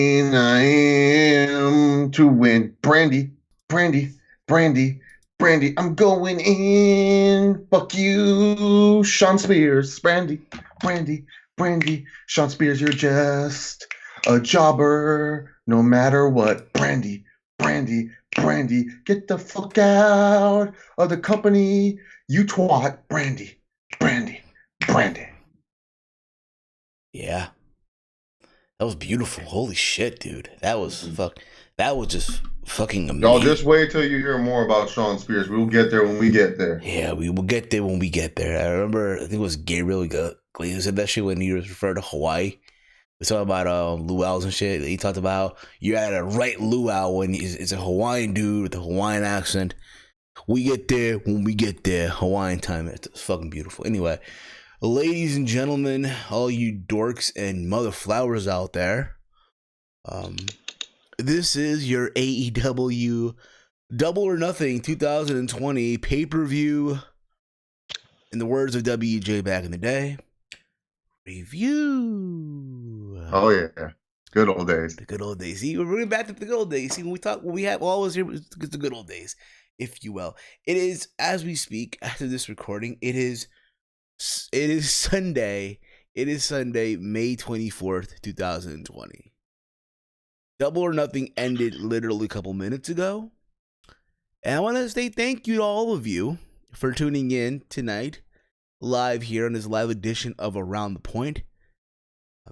I am to win. Brandy, Brandy, Brandy, Brandy. I'm going in. Fuck you, Sean Spears. Brandy, Brandy, Brandy. Sean Spears, you're just a jobber. No matter what. Brandy, Brandy, Brandy. Get the fuck out of the company. You twat. Brandy, Brandy, Brandy. Yeah, that was beautiful. Holy shit, dude. That was fuck. That was just fucking Y'all amazing. just wait till you hear more about Sean Spears. We'll get there when we get there. Yeah, we will get there when we get there. I remember, I think it was Gabriel who said that shit when he was referred to Hawaii. We talking about luau's and shit. He talked about you had to right luau when it's a Hawaiian dude with a Hawaiian accent. We get there when we get there. Hawaiian time. It's fucking beautiful. Anyway, ladies and gentlemen, all you dorks and mother flowers out there, um, this is your AEW Double or Nothing 2020 pay per view. In the words of WJ back in the day, review. Oh yeah, good old days. The good old days. See, we're bringing back to the good old days. See, when we have always here, it's the good old days, if you will. It is as we speak after this recording. It is Sunday. It is Sunday, May 24th, 2020. Double or Nothing ended literally a couple minutes ago. And I want to say thank you to all of you for tuning in tonight, live here on this live edition of Around the Point.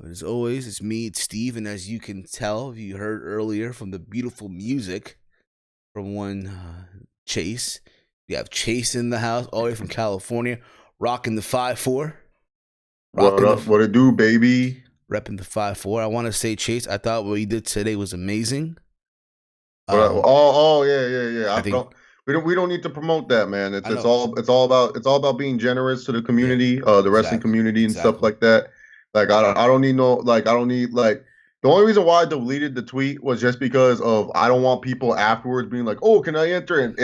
As always, it's me, it's Steve, and as you can tell, if you heard earlier from the beautiful music from one Chase, we have Chase in the house, all the way from California, rocking the 5-4. What up? What it do, baby? Repping the 5-4. I want to say, Chase, I thought what you did today was amazing. Yeah. We don't need to promote that, man. It's all about being generous to the community, the wrestling community and stuff like that. Like I don't need the only reason why I deleted the tweet was just because of I don't want people afterwards being like, oh, can I enter? And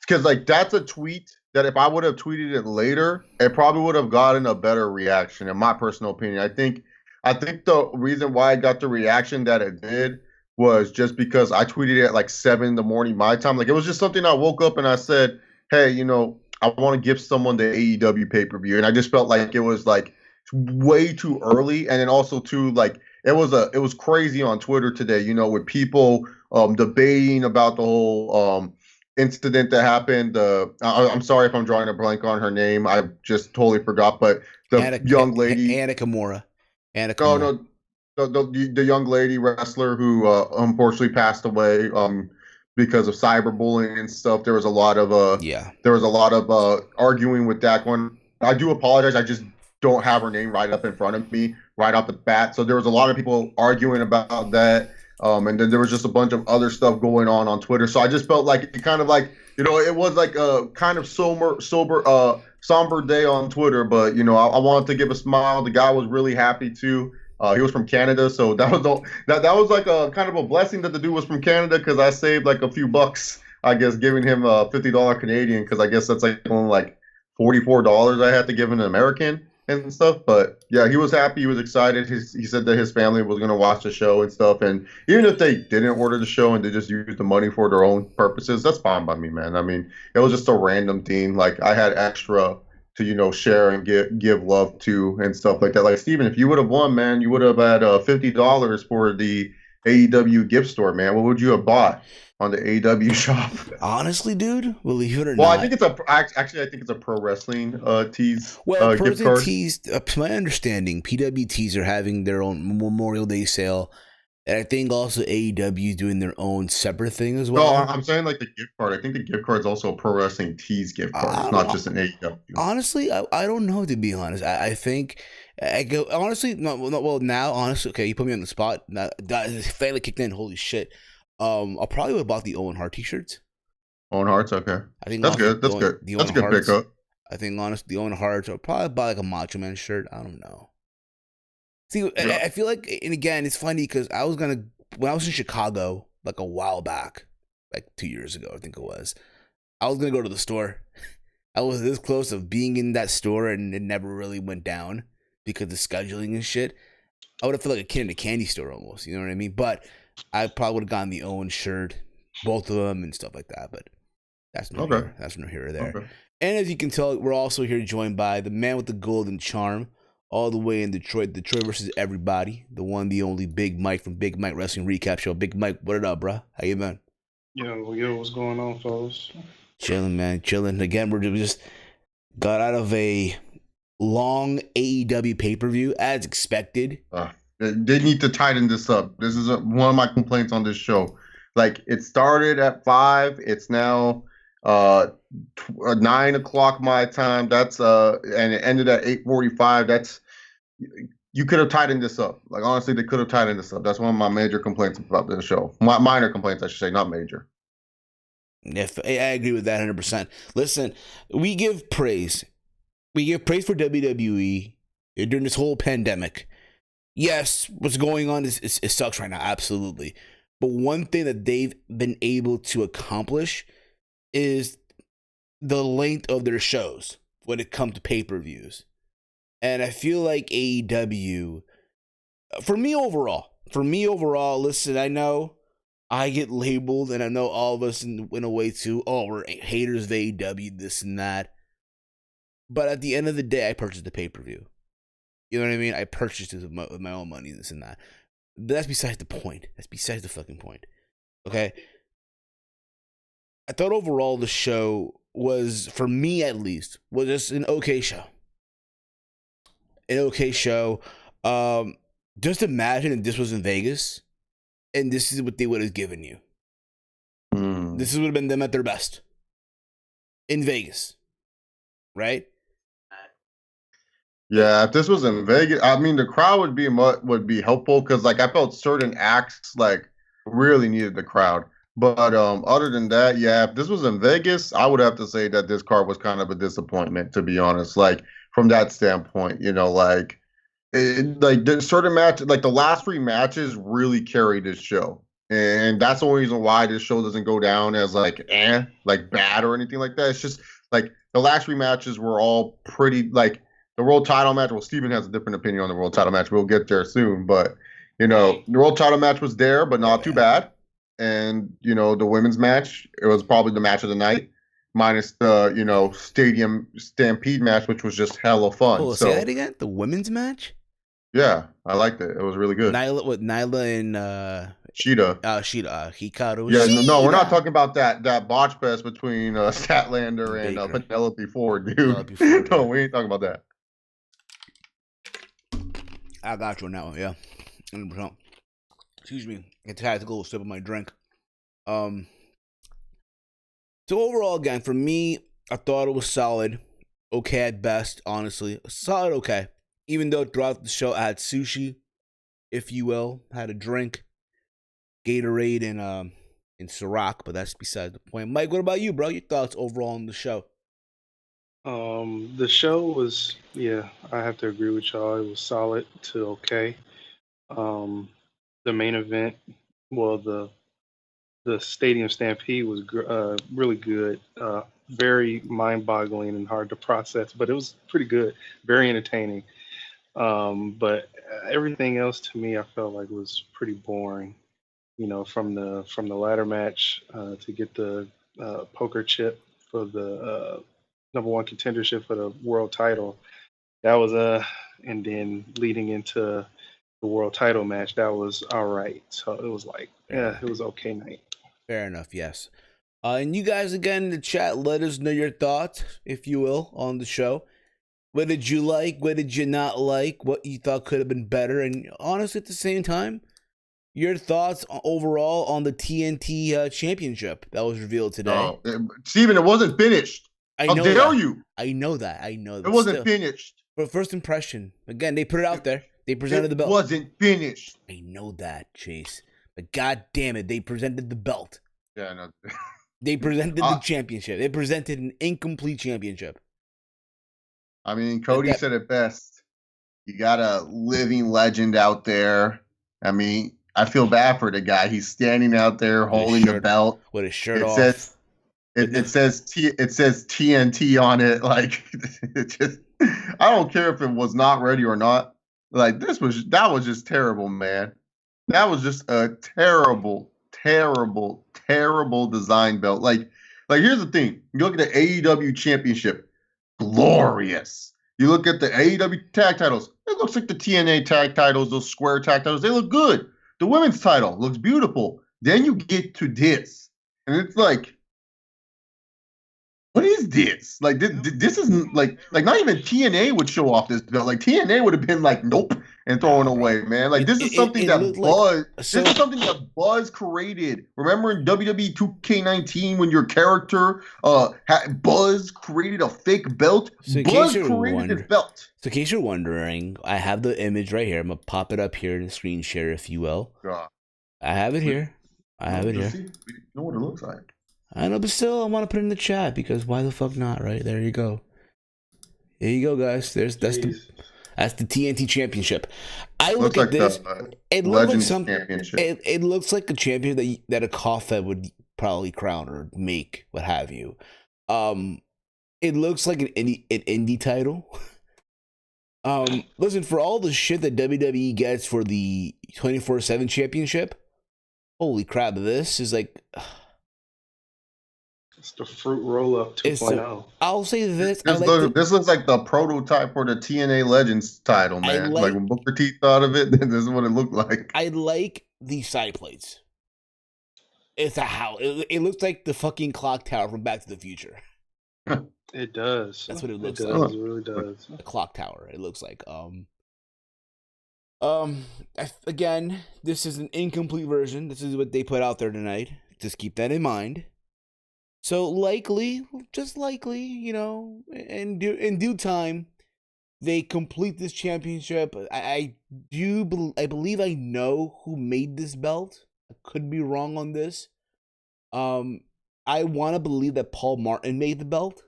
because that's a tweet that if I would have tweeted it later, it probably would have gotten a better reaction, in my personal opinion. I think the reason why I got the reaction that it did was just because I tweeted it at like 7 in the morning my time. Like it was just something I woke up and I said, hey, I want to give someone the AEW pay-per-view. And I just felt like it was like way too early. And then also too, like it was crazy on Twitter today, with people debating about the whole incident that happened. I'm sorry if I'm drawing a blank on her name. I just totally forgot, but the young lady, Anna Kimura. Oh no, the young lady wrestler who unfortunately passed away because of cyberbullying and stuff. There was a lot of arguing with that one. I do apologize. I just don't have her name right up in front of me right off the bat. So there was a lot of people arguing about that. And then there was just a bunch of other stuff going on Twitter. So I just felt like it kind of like, it was like a kind of somber day on Twitter, but I wanted to give a smile. The guy was really happy too. He was from Canada, so that was like a kind of a blessing that the dude was from Canada because I saved like a few bucks, I guess, giving him $50 Canadian because I guess that's like only like $44 I had to give an American and stuff. But yeah, he was happy, he was excited. He said that his family was gonna watch the show and stuff, and even if they didn't order the show and they just used the money for their own purposes, that's fine by me, man. I mean, it was just a random thing. Like I had extra to share and give love to and stuff like that. Like Steven, if you would have won, man, you would have had $50 for the AEW gift store, man. What would you have bought on the AEW shop? Honestly, dude, believe it or Well, not, I think it's a pro wrestling tees gift Person card. Tees, to my understanding, PWTs are having their own Memorial Day sale. And I think also AEW is doing their own separate thing as well. No, I'm saying like the gift card. I think the gift card's also a pro wrestling tees gift card. It's not just an AEW. Honestly, I don't know, to be honest. I think I go honestly. Well, now honestly, okay, you put me on the spot. That finally kicked in. Holy shit! I'll probably would have bought the Owen Hart t-shirts. Owen Hart's okay. I think That's good. That's good. That's a good pickup. I think honestly, the Owen Hart's. I'll probably buy like a Macho Man shirt. I don't know. See, yeah. I feel like, and again, it's funny because when I was in Chicago like a while back, like 2 years ago, I think it was. I was gonna go to the store. I was this close of being in that store, and it never really went down because of scheduling and shit. I would have felt like a kid in a candy store almost. You know what I mean? But I probably would have gotten the Owen shirt, both of them, and stuff like that. But that's no Okay. here. That's no here or there. Okay. And as you can tell, we're also here joined by the man with the golden charm, all the way in Detroit. Detroit versus everybody. The one, the only Big Mike from Big Mike Wrestling Recap Show. Big Mike, what it up, bro? How you been? Yo, what's going on, fellas? Chilling, man. Chilling. Again, we just got out of a long AEW pay-per-view, as expected. They need to tighten this up. This is one of my complaints on this show. Like, it started at 5. It's now 9 o'clock my time. That's and it ended at 8:45. That's, you could have tightened this up. Like, honestly, they could have tightened this up. That's one of my major complaints about this show. Minor complaints, I should say, not major. If I agree with that 100%. Listen, we give praise. We give praise for WWE during this whole pandemic. Yes, what's going on is it sucks right now, absolutely. But one thing that they've been able to accomplish is the length of their shows when it comes to pay-per-views. And I feel like AEW, for me overall, listen, I know I get labeled, and I know all of us in a way too, oh, we're haters of AEW, this and that. But at the end of the day, I purchased the pay-per-view. You know what I mean? I purchased it with my own money, this and that. But that's besides the point. That's besides the fucking point. Okay? I thought overall the show was, for me at least, was just an okay show. An okay show. Just imagine if this was in Vegas, and this is what they would have given you. This would have been them at their best. In Vegas. Right? Yeah, if this was in Vegas, I mean, the crowd would be helpful because, like, I felt certain acts like really needed the crowd. But other than that, yeah, if this was in Vegas, I would have to say that this card was kind of a disappointment, to be honest. Like, from that standpoint, like, like the certain match, like the last 3 matches really carried this show, and that's the only reason why this show doesn't go down as like bad or anything like that. It's just like the last 3 matches were all pretty like. The world title match, well, Steven has a different opinion on the world title match. We'll get there soon. But, the world title match was there, but not too bad. And, the women's match, it was probably the match of the night, minus the, Stadium Stampede match, which was just hella fun. Oh, say that again? The women's match? Yeah, I liked it. It was really good. Nyla and Sheeta. Hikaru. Yeah, no, we're not talking about that botch fest between Statlander and Penelope Ford, dude. No, we ain't talking about that. I got you on that one, yeah. 100%. Excuse me. I had to go a sip of my drink. So overall, again, for me, I thought it was solid. Okay at best, honestly. Solid okay. Even though throughout the show I had sushi, if you will. Had a drink. Gatorade and Ciroc, but that's besides the point. Mike, what about you, bro? Your thoughts overall on the show? The show was, I have to agree with y'all. It was solid to okay. The main event, well, the Stadium Stampede was really good. Very mind-boggling and hard to process, but it was pretty good. Very entertaining. But everything else to me, I felt like was pretty boring. From the ladder match to get the poker chip for the number 1 contendership for the world title. That was and then leading into the world title match, that was all right. So it was like, it was okay night. Fair enough, yes. And you guys, again, in the chat, let us know your thoughts, if you will, on the show. What did you like? What did you not like? What you thought could have been better? And honestly, at the same time, your thoughts overall on the TNT championship that was revealed today. Steven, it wasn't finished. How dare you? I know that. It wasn't finished. But first impression, again, they put it out there. They presented the belt. It wasn't finished. I know that, Chase. But god damn it, they presented the belt. Yeah, I know. They presented the championship. They presented an incomplete championship. I mean, Cody said it best. You got a living legend out there. I mean, I feel bad for the guy. He's standing out there holding the belt with his shirt off. It says TNT on it. Like, it just, I don't care if it was not ready or not. Like that was just terrible, man. That was just a terrible, terrible, terrible design belt. Like here's the thing. You look at the AEW championship, glorious. You look at the AEW tag titles, it looks like the TNA tag titles, those square tag titles, they look good. The women's title looks beautiful. Then you get to this, and it's like, what is this? Like this isn't like not even TNA would show off this belt. Like TNA would have been like, nope, and throwing away, man. Like this is something that Buzz. This is something that Buzz created. Remember in WWE 2K19 when your character Buzz created a fake belt. So Buzz created this belt. So in case you're wondering, I have the image right here. I'm gonna pop it up here in the screen share, if you will. I have it here. I have it here. You know what it looks like. I know, but still, I want to put it in the chat because why the fuck not, right? There you go. There you go, guys. That's the TNT Championship. I look at this. It looks like something. It looks like a champion that a Kofed would probably crown or make, what have you. It looks like an indie title. Listen, for all the shit that WWE gets for the 24/7 championship, holy crap! This is like. It's the fruit roll up 2.0. I'll say this. This looks like the prototype for the TNA Legends title, man. Like when Booker T thought of it, this is what it looked like. I like the side plates. It's a how it looks like the fucking clock tower from Back to the Future. It does. That's what it looks like. It really does. The clock tower. It looks like. Again, this is an incomplete version. This is what they put out there tonight. Just keep that in mind. So just likely, you know, in due time, they complete this championship. I believe I know who made this belt. I could be wrong on this. I want to believe that Paul Martin made the belt.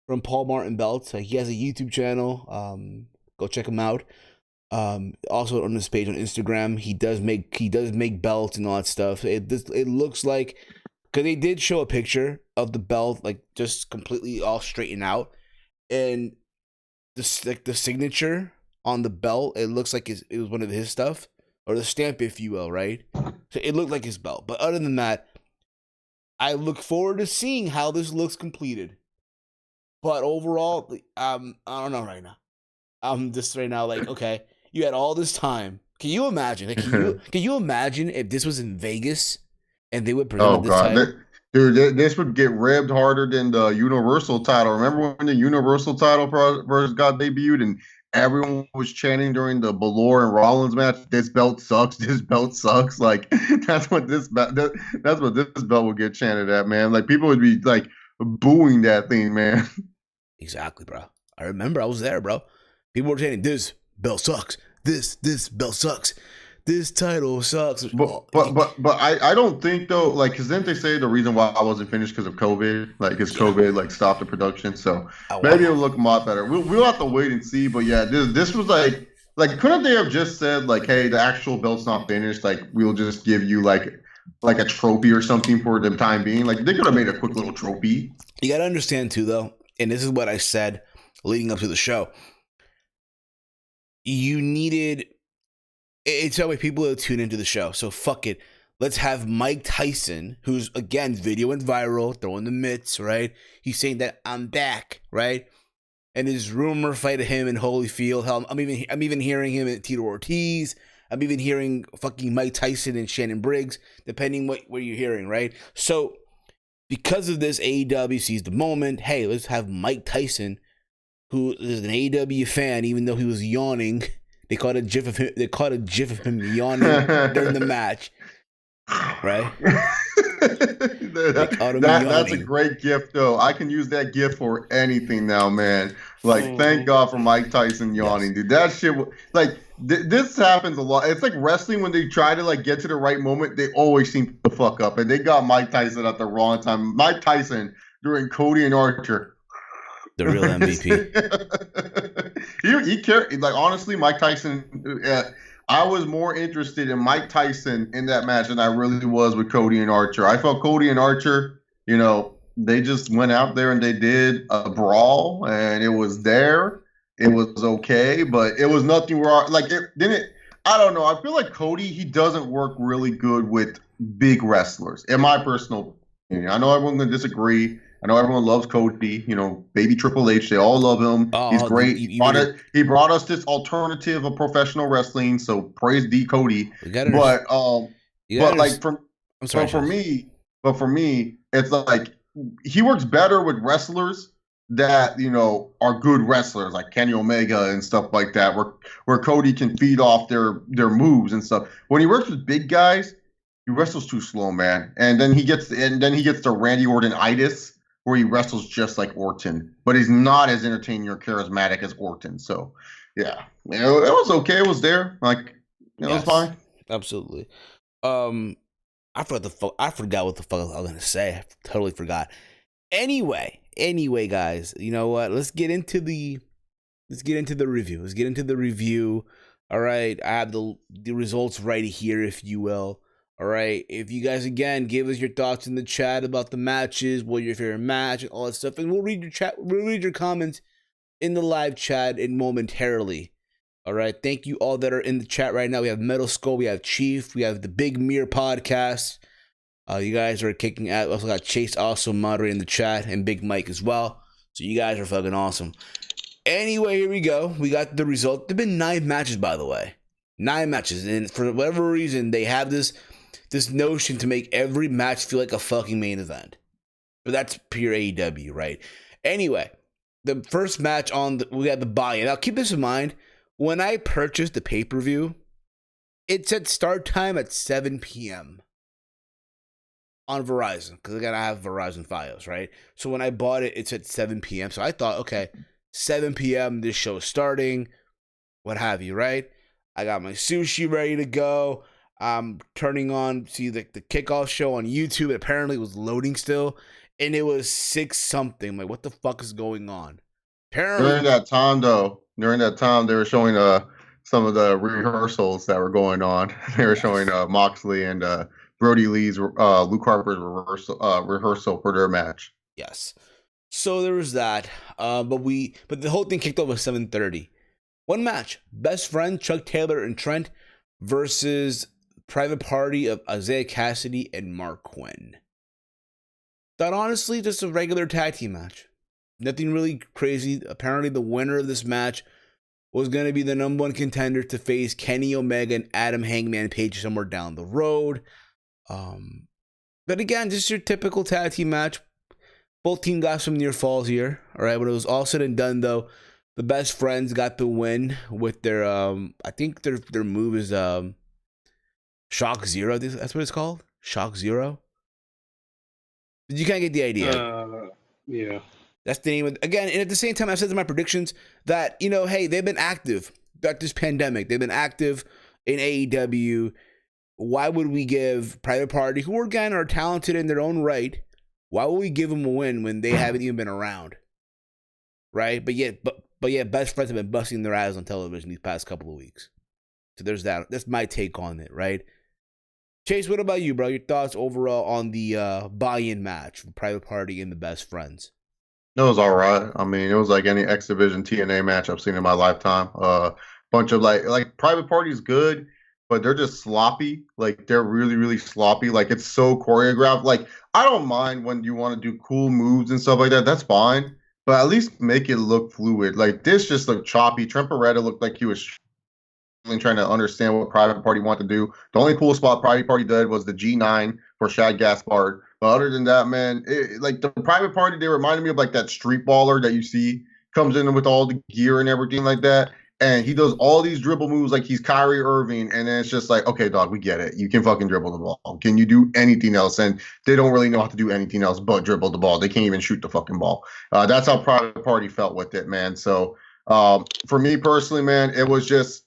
From Paul Martin Belts. He has a YouTube channel. Go check him out. Also on his page on Instagram, he does make belts and all that stuff. It looks like. Because they did show a picture of the belt, like just completely all straightened out, and the signature on the belt, it looks like it was one of his stuff, or the stamp, if you will, right? So it looked like his belt. But other than that, I look forward to seeing how this looks completed. But overall, I don't know right now. I'm just right now like, okay, you had all this time. Can you imagine? Like, can you imagine if this was in Vegas? And they would present this title. Dude, this would get ribbed harder than the Universal title. Remember when the Universal title first got debuted and everyone was chanting during the Balor and Rollins match, "This belt sucks. This belt sucks." Like that's what this belt would get chanted at, man. Like people would be like booing that thing, man. Exactly, bro. I remember I was there, bro. People were chanting, "This belt sucks. This belt sucks. This title sucks." But I don't think though, like, because didn't they say the reason why I wasn't finished because of COVID, like, because COVID like stopped the production, so maybe it'll look a lot better. We'll have to wait and see. But yeah, this was like couldn't they have just said like, hey, the actual belt's not finished, like we'll just give you like a trophy or something for the time being? Like they could have made a quick little trophy. You gotta understand too, though, and this is what I said leading up to the show. You needed. It's that way people will tune into the show. So fuck it. Let's have Mike Tyson, who's again video and viral, throwing the mitts, right? He's saying that I'm back, right? And his rumor fight of him in Holyfield. Hell, I'm even hearing him at Tito Ortiz. I'm even hearing fucking Mike Tyson and Shannon Briggs, depending what you're hearing, right? So because of this, AEW sees the moment. Hey, let's have Mike Tyson, who is an AEW fan, even though he was yawning. They caught a gif of him yawning during the match, right? That's a great gif, though. I can use that gif for anything now, man. Like, thank God for Mike Tyson yawning, dude. That shit, like, this happens a lot. It's like wrestling when they try to like get to the right moment, they always seem to fuck up, and they got Mike Tyson at the wrong time. Mike Tyson during Cody and Archer. The real MVP. he cared. Like, honestly, Mike Tyson. I was more interested in Mike Tyson in that match than I really was with Cody and Archer. I felt Cody and Archer, you know, they just went out there and they did a brawl, and it was there. it was okay, but it was nothing where like it didn't. I don't know. I feel like Cody, he doesn't work really good with big wrestlers, in my personal opinion. I know everyone's gonna disagree. I know everyone loves Cody. You know, baby Triple H. They all love him. He's Oh, great. you better, He brought us this alternative of professional wrestling. So praise D Cody. you gotta, But you but gotta, like from I'm sorry, but for Chase. me, it's like he works better with wrestlers that are good wrestlers like Kenny Omega and stuff like that, where Cody can feed off their moves and stuff. When he works with big guys, he wrestles too slow, man. And then he gets the Randy Orton-itis, where he wrestles just like Orton, but he's not as entertaining or charismatic as Orton. So yeah, it was okay. It was there. Like it was Yes, fine. absolutely. I forgot what the fuck I was gonna say. I totally forgot. Anyway, guys, you know what? Let's get into the review. All right, I have the results right here, if you will. All right, if you guys again give us your thoughts in the chat about the matches, what your favorite match, and all that stuff, and we'll read your chat. We'll read your comments in the live chat in momentarily. All right, thank you all that are in the chat right now. We have Metal Skull, we have Chief, we have the Big Mirror podcast. You guys are kicking out. Also got Chase also moderating the chat, and Big Mike as well. So you guys are fucking awesome. Anyway, here we go. We got the result. There've been 9 matches, by the way. 9 matches, and for whatever reason, they have this notion to make every match feel like a fucking main event. But that's pure AEW, right? Anyway, the first match we had the buy-in. Now keep this in mind. When I purchased the pay-per-view, it said start time at 7 p.m. on Verizon, because I gotta have Verizon Fios, right? So when I bought it, it said 7 p.m. So I thought, okay, 7 p.m. this show's starting, what have you, right? I got my sushi ready to go. I'm turning on, see the kickoff show on YouTube. Apparently it was loading still, and it was 6 something. I'm like, what the fuck is going on? During Apparently, that time, though, they were showing some of the rehearsals that were going on. They were showing yes. Moxley and Brody Lee's Luke Harper's rehearsal for their match. Yes. So there was that. But the whole thing kicked off at 7:30. One match: Best Friend Chuck Taylor and Trent versus Private Party of Isaiah Cassidy and Mark Quinn. Thought honestly, just a regular tag team match. Nothing really crazy. Apparently, the winner of this match was going to be the number 1 contender to face Kenny Omega and Adam Hangman Page somewhere down the road. But again, just your typical tag team match. Both teams got some near falls here. All right, when it was all said and done, though, the Best Friends got the win with their I think their move is Shock Zero. That's what it's called. Shock Zero. You can't get the idea. Yeah. That's the name of, again, and at the same time, I said in my predictions that, hey, they've been active throughout this pandemic. They've been active in AEW. Why would we give Private Party, who again are talented in their own right, why would we give them a win when they haven't even been around? Right? But yet, Best Friends have been busting their ass on television these past couple of weeks. So there's that. That's my take on it, right? Chase, what about you, bro? Your thoughts overall on the buy-in match for Private Party and the Best Friends? It was all right. I mean, it was like any X Division TNA match I've seen in my lifetime. Bunch of like Private Party's good, but they're just sloppy. Like they're really, really sloppy. Like it's so choreographed. Like I don't mind when you want to do cool moves and stuff like that. That's fine, but at least make it look fluid. Like this just looked choppy. Trent Beretta looked like he was trying to understand what Private Party wanted to do. The only cool spot Private Party did was the G9 for Shad Gaspard. But other than that, man, like the Private Party, they reminded me of like that street baller that you see comes in with all the gear and everything like that. And he does all these dribble moves like he's Kyrie Irving. And then it's just like, okay, dog, we get it. You can fucking dribble the ball. Can you do anything else? And they don't really know how to do anything else but dribble the ball. They can't even shoot the fucking ball. That's how Private Party felt with it, man. So for me personally, man, it was just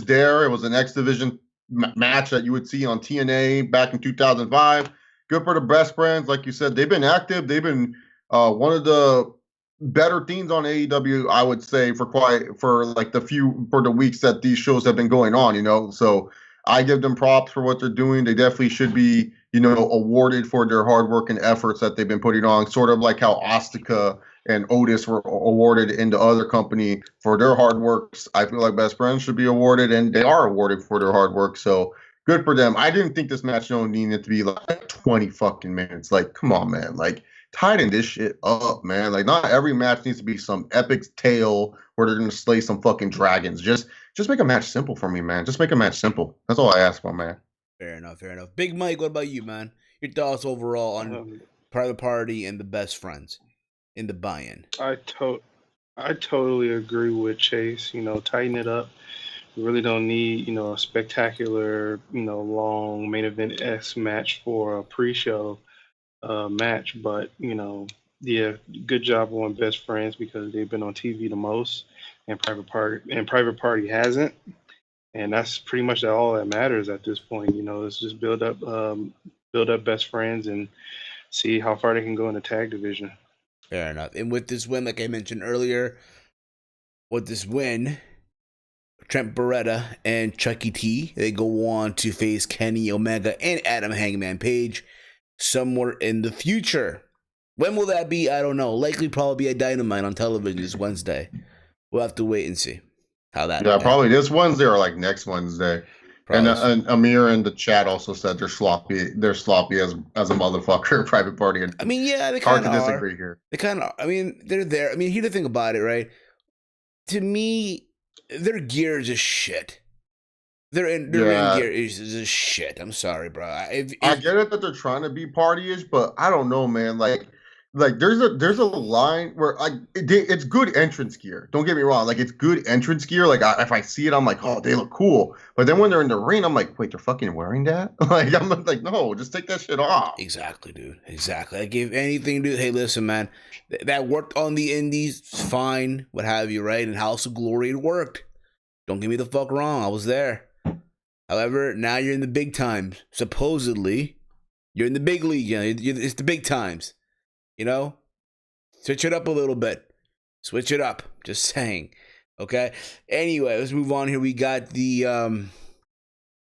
there. It was an X Division match that you would see on TNA back in 2005. Good for the Best Friends. Like you said, they've been active. They've been one of the better teams on AEW, I would say, for the weeks that these shows have been going on, So I give them props for what they're doing. They definitely should be, awarded for their hard work and efforts that they've been putting on, sort of like how Asuka and Otis were awarded in the other company for their hard works. I feel like Best Friends should be awarded, and they are awarded for their hard work. So good for them. I didn't think this match needed to be like 20 fucking minutes. Like, come on, man. Like, tighten this shit up, man. Like, not every match needs to be some epic tale where they're gonna slay some fucking dragons. Just make a match simple for me, man. Just make a match simple. That's all I ask for, man. Fair enough. Big Mike, what about you, man? Your thoughts overall on Private Party and the Best Friends in the buy-in? I totally agree with Chase. Tighten it up. We really don't need, a spectacular, long main event-esque match for a pre-show match. But, yeah, good job on Best Friends because they've been on TV the most, and Private Party hasn't. And that's pretty much all that matters at this point. Let's just build up Best Friends and see how far they can go in the tag division. Fair enough. And with this win, like I mentioned earlier, Trent Beretta and Chucky T, they go on to face Kenny Omega and Adam Hangman Page somewhere in the future. When will that be? I don't know. Likely probably be at Dynamite on television this Wednesday. We'll have to wait and see how that. Yeah, probably this Wednesday or like next Wednesday. And Amir in the chat also said they're sloppy. They're sloppy as a motherfucker. Private Party. I mean, yeah, they kind of hard to disagree here. They kind of. I mean, they're there. I mean, here's the thing about it, right? To me, their gear is just shit. Their in gear is just shit. I'm sorry, bro. I get it that they're trying to be party-ish, but I don't know, man. Like there's a line where it's good entrance gear. Don't get me wrong. Like, it's good entrance gear. Like, if I see it, I'm like, oh, they look cool. But then when they're in the ring, I'm like, wait, they're fucking wearing that? Like, I'm like, no, just take that shit off. Exactly, dude. Exactly. Like, if anything, dude, hey, listen, man, that worked on the indies, fine, what have you, right? And House of Glory, it worked. Don't get me the fuck wrong. I was there. However, now you're in the big times. Supposedly, you're in the big league. It's the big times. Switch it up a little bit. Switch it up. Just saying. Okay. Anyway, let's move on here. We got the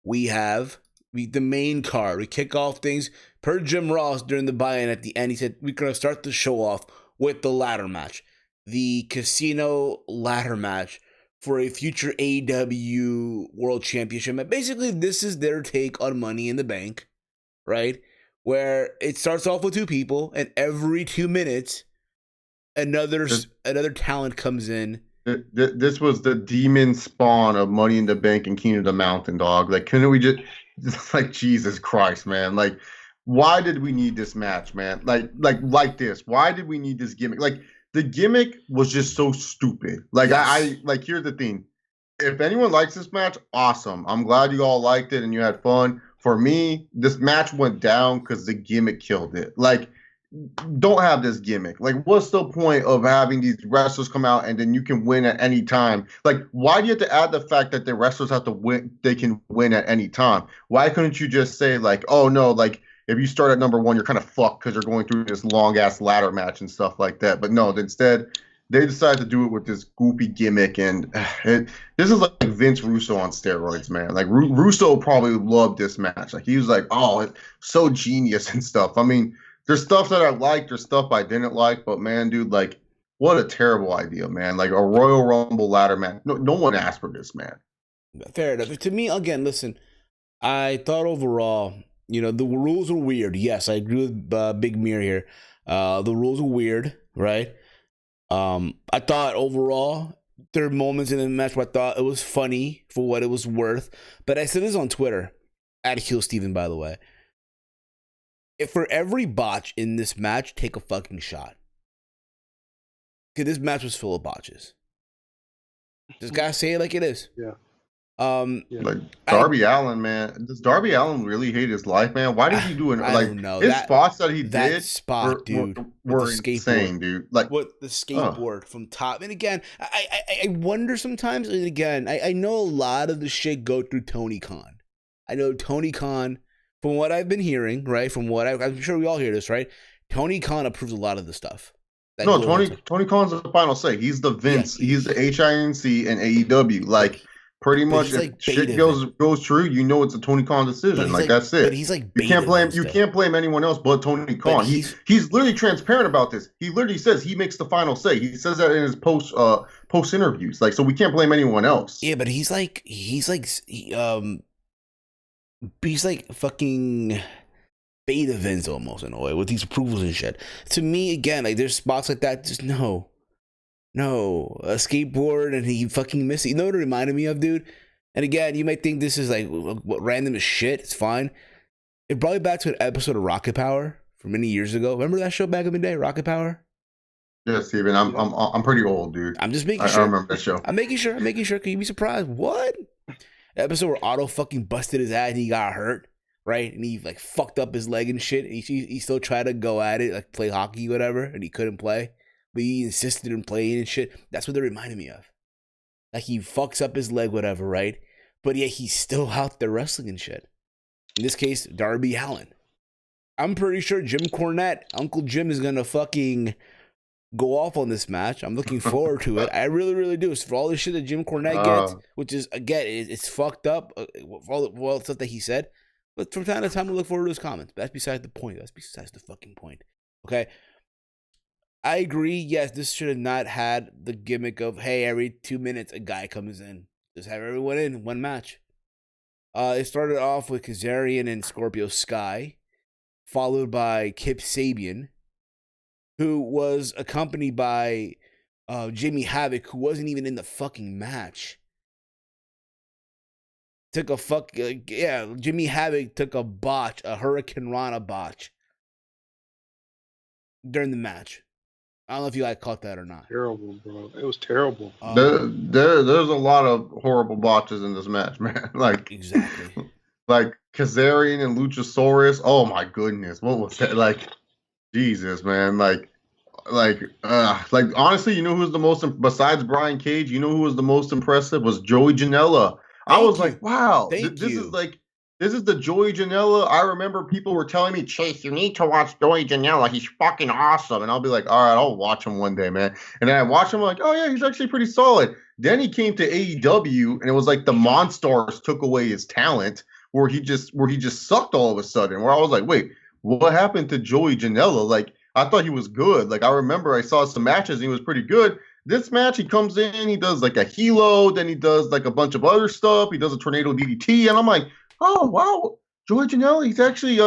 main card. We kick off things per Jim Ross during the buy-in at the end. He said we're gonna start the show off with the ladder match, the casino ladder match for a future AEW World Championship. Basically, this is their take on Money in the Bank, right? Where it starts off with two people, and every 2 minutes, another talent comes in. This was the demon spawn of Money in the Bank and King of the Mountain, dog. Like, couldn't we just like, Jesus Christ, man? Like, why did we need this match, man? Like this. Why did we need this gimmick? Like, the gimmick was just so stupid. Like, yes. I like, here's the thing. If anyone likes this match, awesome. I'm glad you all liked it and you had fun. For me, this match went down because the gimmick killed it. Like, don't have this gimmick. Like, what's the point of having these wrestlers come out and then you can win at any time? Like, why do you have to add the fact that the wrestlers have to win? They can win at any time. Why couldn't you just say, like, oh no, like, if you start at number one, you're kind of fucked because you're going through this long ass ladder match and stuff like that. But no, instead they decided to do it with this goofy gimmick, and this is like Vince Russo on steroids, man. Like, Russo probably loved this match. Like, he was like, oh, it's so genius and stuff. I mean, there's stuff that I liked, there's stuff I didn't like, but man, dude, like, what a terrible idea, man. Like, a Royal Rumble ladder match. No one asked for this, man. Fair enough. To me, again, listen, I thought overall, the rules were weird. Yes, I agree with Big Mir here. The rules were weird, right? I thought overall there are moments in the match where I thought it was funny for what it was worth. But I said this on Twitter, at Heel Steven, by the way. If for every botch in this match, take a fucking shot. Because this match was full of botches. Just gotta say it like it is. Yeah. Like, Darby Allin, man. Does Darby Allin really hate his life, man? Why did he do it? Like, his spots that he did were insane, dude. Like, what the skateboard from top. And again, I wonder sometimes, and again, I know a lot of the shit go through Tony Khan. I know Tony Khan, from what I've been hearing, right? I'm sure we all hear this, right? Tony Khan approves a lot of the stuff. No, Tony Khan's the final say. He's the Vince. He's the HINC and AEW. Like, pretty But much he's if like shit beta. goes true, you know it's a Tony Khan decision. Like that's But it. he's like You can't beta blame Vince though. anyone else but Tony But Khan. He's literally transparent about this. He literally says he makes the final say. He says that in his post interviews. Like so, we can't blame anyone else. yeah, but he's like fucking beta Vince almost in a way with these approvals and shit. To me, again, like there's spots like that. Just no, a skateboard and he fucking missed it. You know what it reminded me of, dude? And again, you might think this is like what random as shit. It's fine. It brought me back to an episode of Rocket Power from many years ago. Remember that show back in the day, Rocket Power? Yeah, Steven, I'm pretty old, dude. I'm just making sure. I remember that show. I'm making sure. Can you be surprised? What? Episode where Otto fucking busted his ass and he got hurt, right? And he like fucked up his leg and shit. And he still tried to go at it, like play hockey, whatever, and he couldn't play. But he insisted in playing and shit. That's what they reminded me of. Like he fucks up his leg, whatever, right? But yeah, he's still out there wrestling and shit. In this case, Darby Allin. I'm pretty sure Jim Cornette, Uncle Jim, is gonna fucking go off on this match. I'm looking forward to it. I really, really do. It's for all the shit that Jim Cornette gets, which is, again, it's fucked up for all the stuff that he said. But from time to time, we look forward to his comments. But that's besides the point. That's besides the fucking point. Okay? I agree. Yes, this should have not had the gimmick of, hey, every 2 minutes, a guy comes in. Just have everyone in one match. It started off with Kazarian and Scorpio Sky, followed by Kip Sabian, who was accompanied by Jimmy Havoc, who wasn't even in the fucking match. Jimmy Havoc took a botch, a Hurricane Rana botch during the match. I don't know if you guys caught that or not. Terrible, bro. It was terrible. There's a lot of horrible botches in this match, man. Like exactly. Like Kazarian and Luchasaurus. Oh my goodness, what was that? Like, Jesus, man. Like honestly, you know who's the most besides Brian Cage? You know who was the most impressive was Joey Janela. I was like, wow, this is the Joey Janela. I remember people were telling me, Chase, you need to watch Joey Janela. He's fucking awesome. And I'll be like, all right, I'll watch him one day, man. And then I watched him, like, oh yeah, he's actually pretty solid. Then he came to AEW, and it was like the Monstars took away his talent, where he just sucked all of a sudden. Where I was like, wait, what happened to Joey Janela? Like, I thought he was good. Like, I remember I saw some matches, and he was pretty good. This match, he comes in, he does like a helo, then he does like a bunch of other stuff. He does a tornado DDT, and I'm like, oh wow, Joey Janela, he's actually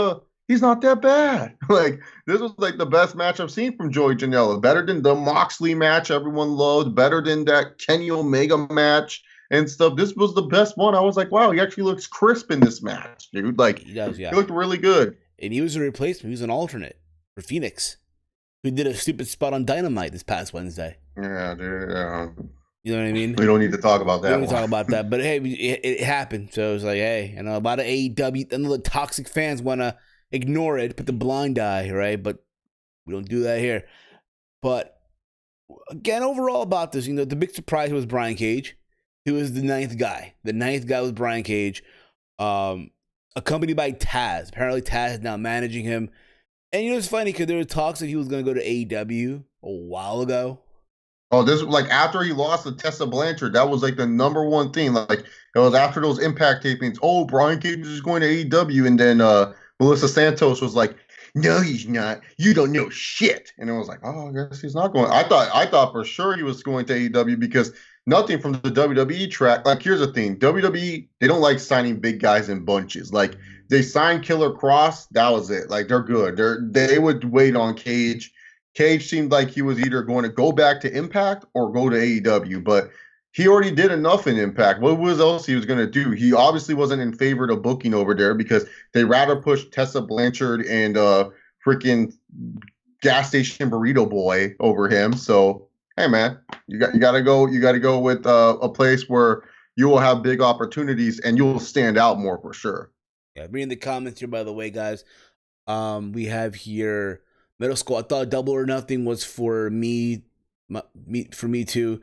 he's not that bad. Like, this was like the best match I've seen from Joey Janela. Better than the Moxley match everyone loved, better than that Kenny Omega match and stuff. This was the best one. I was like, wow, he actually looks crisp in this match, dude. Like, he does, yeah. He looked really good. And he was a replacement. He was an alternate for Phoenix, who did a stupid spot on Dynamite this past Wednesday. Yeah, dude. You know what I mean? We don't need to talk about that. We don't need to talk about that. But hey, it happened. So it was like, hey, you know, about an AEW, and the toxic fans want to ignore it, put the blind eye, right? But we don't do that here. But again, overall about this, you know, the big surprise was Brian Cage. He was the ninth guy. The ninth guy was Brian Cage, accompanied by Taz. Apparently, Taz is now managing him. And you know, it's funny because there were talks that he was going to go to AEW a while ago. Oh, this was like after he lost to Tessa Blanchard. That was like the number one thing. Like, it was after those Impact tapings. Oh, Brian Cage is going to AEW, and then Melissa Santos was like, "No, he's not. You don't know shit." And it was like, "Oh, I guess he's not going." I thought for sure he was going to AEW because nothing from the WWE track. Like, here's the thing: WWE, they don't like signing big guys in bunches. Like, they signed Killer Cross, that was it. Like, they're good. They would wait on Cage. Cage seemed like he was either going to go back to Impact or go to AEW, but he already did enough in Impact. What else he was going to do? He obviously wasn't in favor of booking over there because they rather push Tessa Blanchard and freaking gas station burrito boy over him. So, hey man, you got to go with a place where you will have big opportunities and you'll stand out more for sure. Yeah, reading the comments here, by the way, guys. We have here Middle School. I thought Double or Nothing was for me too.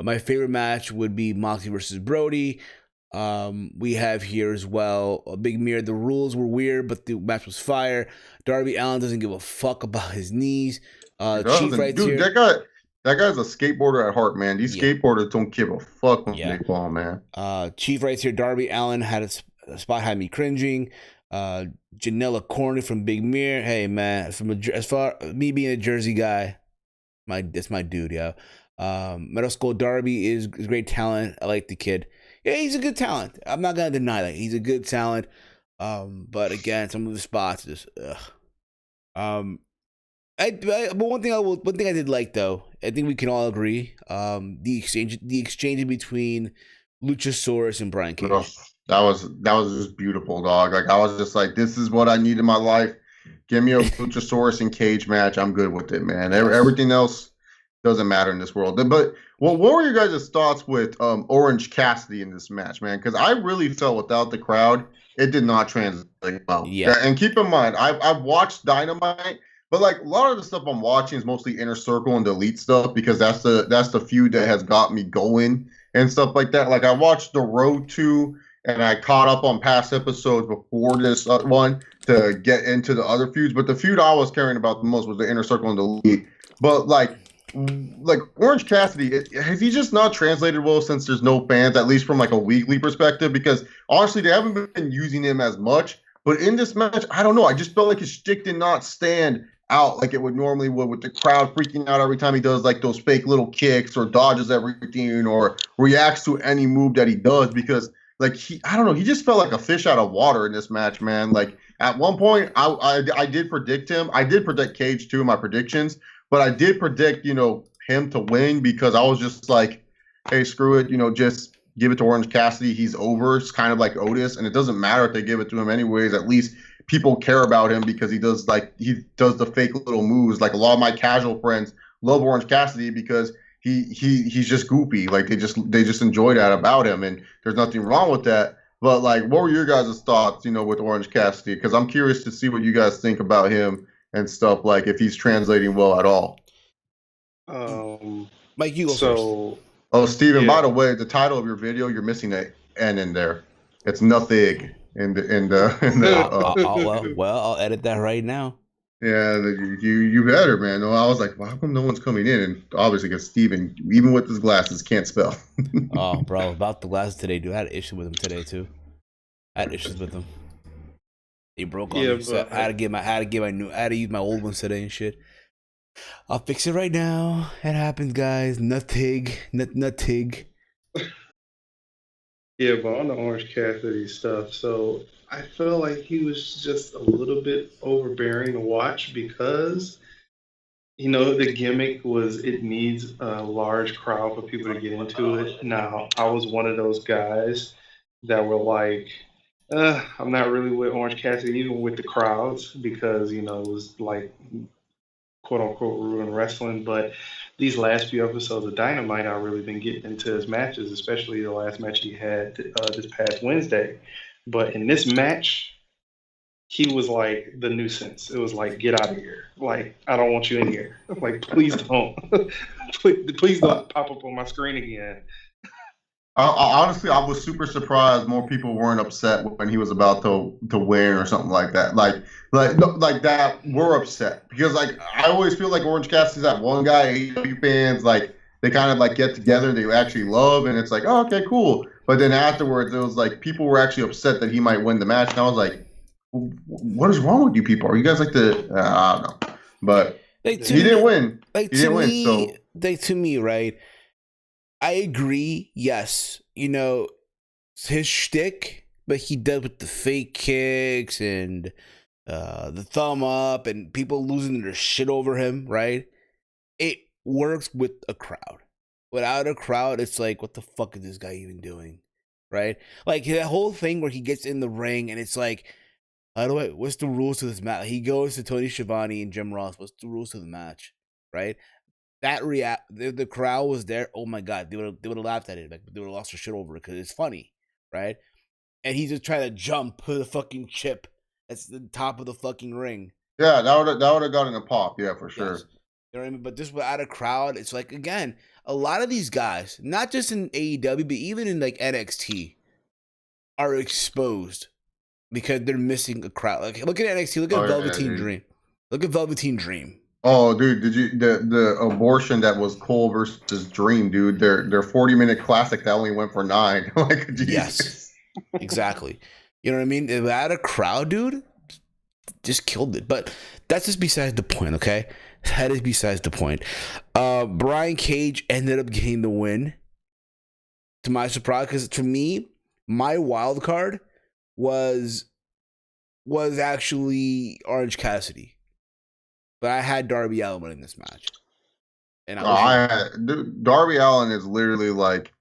My favorite match would be Moxley versus Brody. We have here as well a Big Mirror. The rules were weird, but the match was fire. Darby Allin doesn't give a fuck about his knees. Chief right here. That guy's a skateboarder at heart, man. These Yeah. skateboarders don't give a fuck when Yeah. they fall, man. Chief writes here, Darby Allin had a spot had me cringing. Janela Corny from Big Mir. Hey man, as far me being a Jersey guy, that's my dude, yeah. Metal Skull Darby is great talent. I like the kid. Yeah, he's a good talent. I'm not gonna deny that. He's a good talent. But again, some of the spots just but one thing I did like though, I think we can all agree, the exchange between Luchasaurus and Brian Cage. Ugh, that was just beautiful, dog. Like I was just like, this is what I need in my life. Give me a Luchasaurus and Cage match. I'm good with it, man. Everything else doesn't matter in this world. But what were your guys' thoughts with Orange Cassidy in this match, man? Because I really felt without the crowd, it did not translate well. Yeah. And keep in mind, I've watched Dynamite, but like a lot of the stuff I'm watching is mostly Inner Circle and the Elite stuff because that's the feud that has got me going and stuff like that. Like I watched The Road to, and I caught up on past episodes before this one to get into the other feuds. But the feud I was caring about the most was the Inner Circle and the Elite. But like Orange Cassidy, has he just not translated well since there's no fans, at least from like a weekly perspective? Because honestly, they haven't been using him as much. But in this match, I don't know. I just felt like his shtick did not stand out like it would normally would, with the crowd freaking out every time he does like those fake little kicks or dodges everything or reacts to any move that he does. Because like I don't know, he just felt like a fish out of water in this match, man. Like at one point, I did predict him. I did predict Cage too in my predictions. But I did predict, him to win because I was just like, hey, screw it, just give it to Orange Cassidy. He's over. It's kind of like Otis, and it doesn't matter if they give it to him anyways. At least people care about him because he does the fake little moves. Like a lot of my casual friends love Orange Cassidy because he's just goofy. Like they just enjoy that about him, and there's nothing wrong with that. But like, what were your guys' thoughts, with Orange Cassidy? Because I'm curious to see what you guys think about him and stuff, like if he's translating well at all. Mike, you go So, Oh, Steven, yeah. by the way, the title of your video, you're missing an N in there. It's nothing in the I'll edit that right now. yeah, you better, man. No, I was like, well, how come no one's coming in? And obviously, because Steven, even with his glasses, can't spell. Oh, bro, about the glasses today, dude. I had an issue with them today too. I had issues with them. They broke on me. So I had to use my old ones today and shit. I'll fix it right now. It happens, guys. Nothing. Yeah, but on the Orange Cassidy stuff, so I feel like he was just a little bit overbearing to watch because, the gimmick was it needs a large crowd for people to get into it. Now, I was one of those guys that were like, I'm not really with Orange Cassidy, even with the crowds, because, it was like quote unquote ruin wrestling. But these last few episodes of Dynamite, I've really been getting into his matches, especially the last match he had this past Wednesday. But in this match, he was like the nuisance. It was like, get out of here. Like, I don't want you in here. Like, please don't. please don't pop up on my screen again. Honestly, I was super surprised more people weren't upset when he was about to win or something like that. Like that were upset because like I always feel like Orange Cassidy's that one guy AEW fans like they kind of like get together, they actually love, and it's like, oh, okay, cool. But then afterwards, it was like people were actually upset that he might win the match, and I was like, what is wrong with you people? Are you guys like I don't know, but he didn't win. He didn't win. So to me, right? I agree. Yes, his shtick, but he does with the fake kicks and the thumb up and people losing their shit over him. Right? It works with a crowd. Without a crowd, it's like, what the fuck is this guy even doing? Right? Like that whole thing where he gets in the ring and it's like, what's the rules to this match? He goes to Tony Schiavone and Jim Ross. What's the rules to the match? Right? That the crowd was there. Oh my god, they would have laughed at it. Like they would have lost their shit over it because it's funny, right? And he's just trying to jump to the fucking chip. That's the top of the fucking ring. Yeah, that would have gotten a pop. Yeah, for sure. Yes. You know what I mean? But just without a crowd, it's like again, a lot of these guys, not just in AEW, but even in like NXT, are exposed because they're missing a crowd. Like look at NXT. Look at Velveteen Dream. Look at Velveteen Dream. Oh, dude, did you the abortion that was Cole versus Dream, dude? Their 40-minute classic that only went for 9. Like Yes, Jesus. exactly. You know what I mean? If I had a crowd, dude, just killed it. But that's just besides the point, okay? That is besides the point. Brian Cage ended up getting the win, to my surprise, because to me, my wild card was actually Orange Cassidy, but I had Darby Allin winning this match, and I was wrong. Dude, Darby Allin is literally like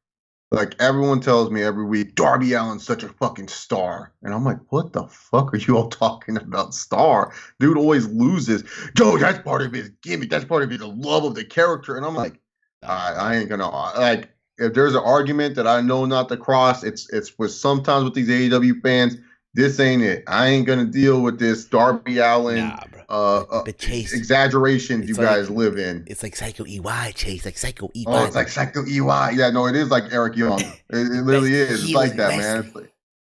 everyone tells me every week, Darby Allin's such a fucking star. And I'm like, what the fuck are you all talking about? Star? Dude always loses. Dude, that's part of his gimmick. That's part of his love of the character. And I'm like, I ain't gonna like if there's an argument that I know not to cross, it's with sometimes with these AEW fans, this ain't it. I ain't gonna deal with this Darby Allin Nah, bro. But Chase, exaggerations you guys live in. It's like Psycho EY, Chase, like Psycho EY. Oh, it's like Psycho EY. Yeah, no, it is like Eric Young. It literally is. It's like that, man.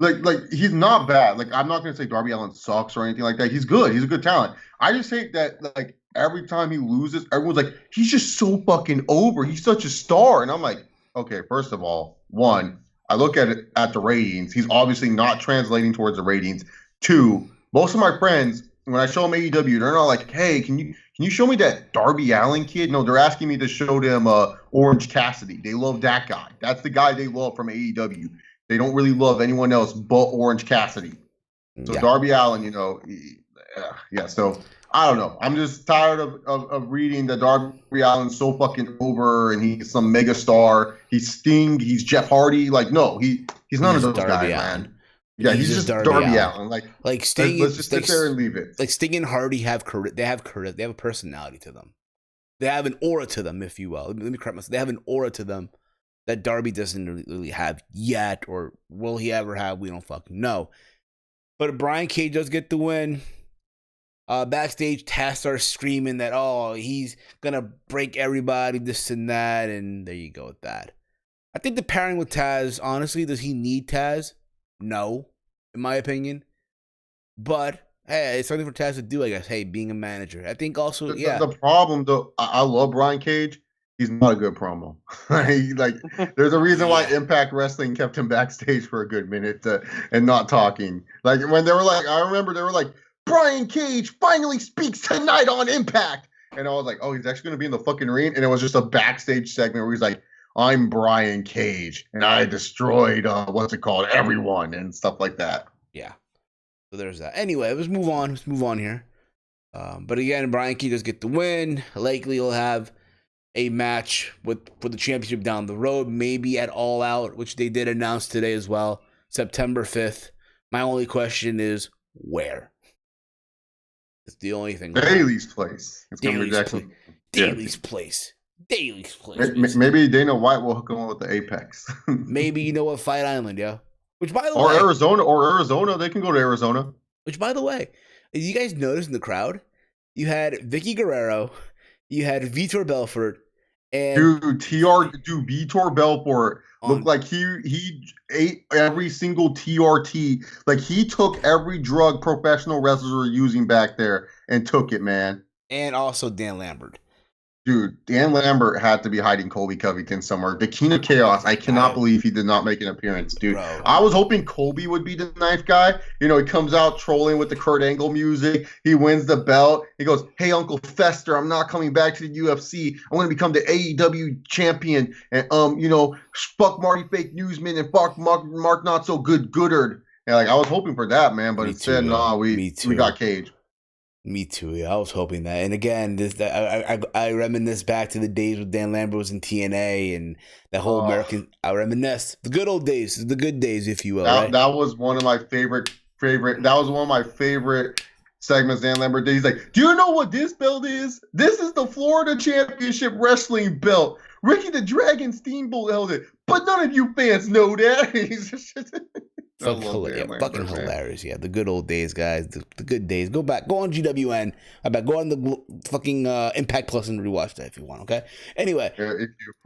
It's like he's not bad. Like I'm not gonna say Darby Allin sucks or anything like that. He's good. He's a good talent. I just hate that like every time he loses, everyone's like, he's just so fucking over. He's such a star. And I'm like, okay, first of all, one, I look at it at the ratings. He's obviously not translating towards the ratings. Two, most of my friends, when I show them AEW, they're not like, hey, can you show me that Darby Allin kid? No, they're asking me to show them Orange Cassidy. They love that guy. That's the guy they love from AEW. They don't really love anyone else but Orange Cassidy. So Darby Allin, you know, yeah. So I don't know. I'm just tired of reading that Darby Allin's so fucking over and he's some mega star. He's Sting. He's Jeff Hardy. Like, no, he's none of those guys, man. Yeah, he's just Darby Allin. Like Sting. Let's just sit there and leave it. Like Sting and Hardy have charisma. They have charisma. They have a personality to them. They have an aura to them, if you will. Let me correct myself. They have an aura to them that Darby doesn't really have yet, or will he ever have? We don't fucking know. But Brian Cage does get the win. Backstage, Taz starts screaming that, oh, he's gonna break everybody, this and that, and there you go with that. I think the pairing with Taz, honestly, does he need Taz? No, in my opinion. But hey, it's something for Taz to do, I guess. Hey, being a manager. I think also, the problem though, I love Brian Cage. He's not a good promo. Like, there's a reason why Impact Wrestling kept him backstage for a good minute and not talking. Like when they were like, I remember they were like, Brian Cage finally speaks tonight on Impact, and I was like, oh, he's actually going to be in the fucking ring, and it was just a backstage segment where he's like, I'm Brian Cage, and I destroyed everyone and stuff like that. Yeah. So there's that. Anyway, let's move on. Let's move on here. But again, Brian Cage does get the win. Likely he'll have a match for the championship down the road, maybe at All Out, which they did announce today as well, September 5th. My only question is where? It's the only thing. Daly's place. It's Daly's place. Daly's place. Daly's place. Maybe Dana White will hook him with the Apex. Maybe, you know what, Fight Island, yeah. Which, by the way, Arizona, they can go to Arizona. Which, by the way, you guys noticed in the crowd, you had Vicky Guerrero, you had Vitor Belfort, and Vitor Belfort looked like he ate every single TRT. Like he took every drug professional wrestlers were using back there and took it, man. And also Dan Lambert. Dude, Dan Lambert had to be hiding Colby Covington somewhere. The King of Chaos, I cannot believe he did not make an appearance, dude. Bro. I was hoping Colby would be the knife guy. You know, he comes out trolling with the Kurt Angle music. He wins the belt. He goes, hey, Uncle Fester, I'm not coming back to the UFC. I'm going to become the AEW champion. And, fuck Marty Fake Newsman and fuck Mark Not So Good Goodard. And, I was hoping for that, man. But instead, we got Cage. Me too. Yeah, I was hoping that. And again, I reminisce back to the days when Dan Lambert was in TNA and that whole American. I reminisce the good old days, the good days, if you will. That was one of my favorite. That was one of my favorite segments. Dan Lambert did. He's like, "Do you know what this belt is? This is the Florida Championship Wrestling belt. Ricky the Dragon Steamboat held it, but none of you fans know that." Fucking hilarious. Yeah, the good old days, guys. The good days. Go back. Go on GWN. Go on the fucking Impact Plus and rewatch that if you want. Okay. Anyway,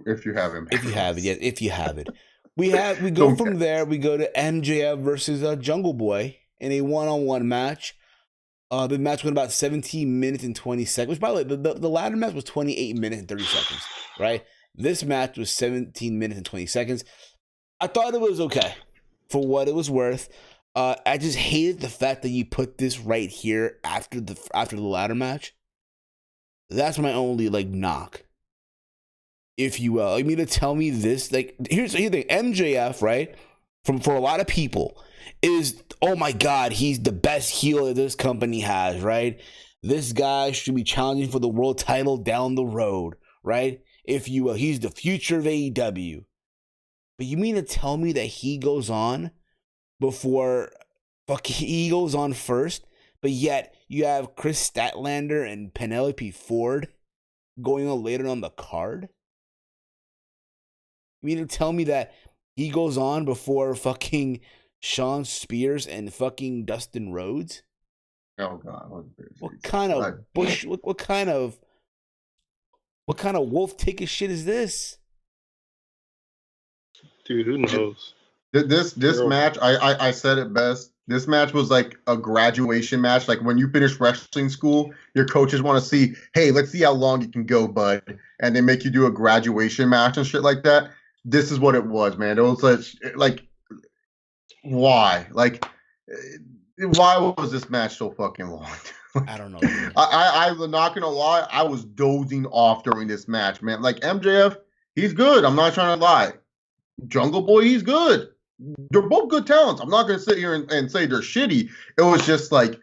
if you have him, if you have it, yeah, if you have it, we go from there. We go to MJF versus Jungle Boy in a 1-on-1 match. The match went about 17 minutes and 20 seconds. Which, by the way, the ladder match was 28 minutes and 30 seconds, right? This match was 17 minutes and 20 seconds. I thought it was okay for what it was worth. I just hated the fact that you put this right here after the ladder match. That's my only knock, if you will. I mean, to tell me this, here's the thing: MJF, right? For a lot of people, is, oh my God, he's the best heel that this company has, right? This guy should be challenging for the world title down the road, right? If you will, he's the future of AEW. But you mean to tell me that he goes on he goes on first, but yet you have Chris Statlander and Penelope Ford going on later on the card? You mean to tell me that he goes on before fucking Sean Spears and fucking Dustin Rhodes? Oh God! What kind of bush? What kind of wolf ticket shit is this? Dude, who knows? This match, I said it best. This match was like a graduation match. Like when you finish wrestling school, your coaches want to see, hey, let's see how long you can go, bud. And they make you do a graduation match and shit like that. This is what it was, man. It was like why? Why was this match so fucking long? I don't know. I'm not gonna lie, I was dozing off during this match, man. Like MJF, he's good. I'm not trying to lie. Jungle Boy, he's good. They're both good talents. I'm not gonna sit here and say they're shitty. It was just like,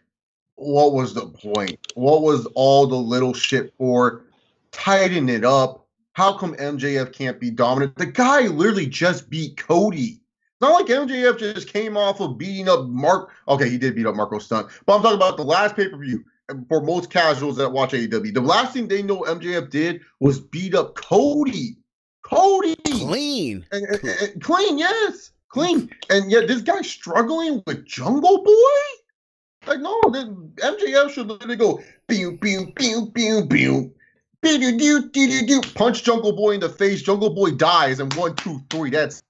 what was the point? What was all the little shit for? Tighten it up. How come MJF can't be dominant? The guy literally just beat Cody. It's not like MJF just came off of beating up Mark. Okay, he did beat up Marco Stunt. But I'm talking about the last pay-per-view. For most casuals that watch AEW, the last thing they know MJF did was beat up Cody. Clean. Clean, yes. Clean. And yet this guy's struggling with Jungle Boy? Like, no, MJF should literally go, pew, pew, pew, pew, pew. Punch Jungle Boy in the face. Jungle Boy dies, and 1, 2, 3. That's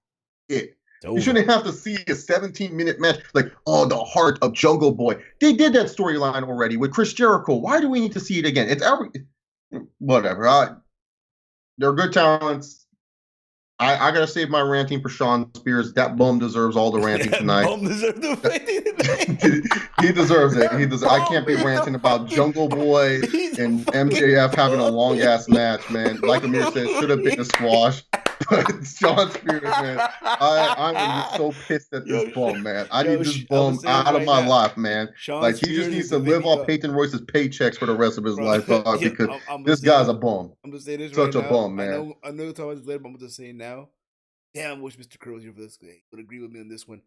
it. You shouldn't have to see a 17-minute match like, oh, the heart of Jungle Boy. They did that storyline already with Chris Jericho. Why do we need to see it again? It's whatever. They're good talents. I gotta save my ranting for Sean Spears. That bum deserves all the ranting tonight. Bum deserves He deserves it. I can't be ranting about Jungle Boy and MJF having a long ass match, man. Like Amir said, should have been a squash. But Sean Spears, man, I'm so pissed at this bum, man. I need this bum out of my life, man. He just needs to live off Peyton Royce's paychecks for the rest of his life, because this guy's a bum. I'm gonna say this such right a now. bum, man. I know you'll talk about this later, but I'm gonna say now. Damn, I wish Mr. Kerr was here for this. He would agree with me on this one.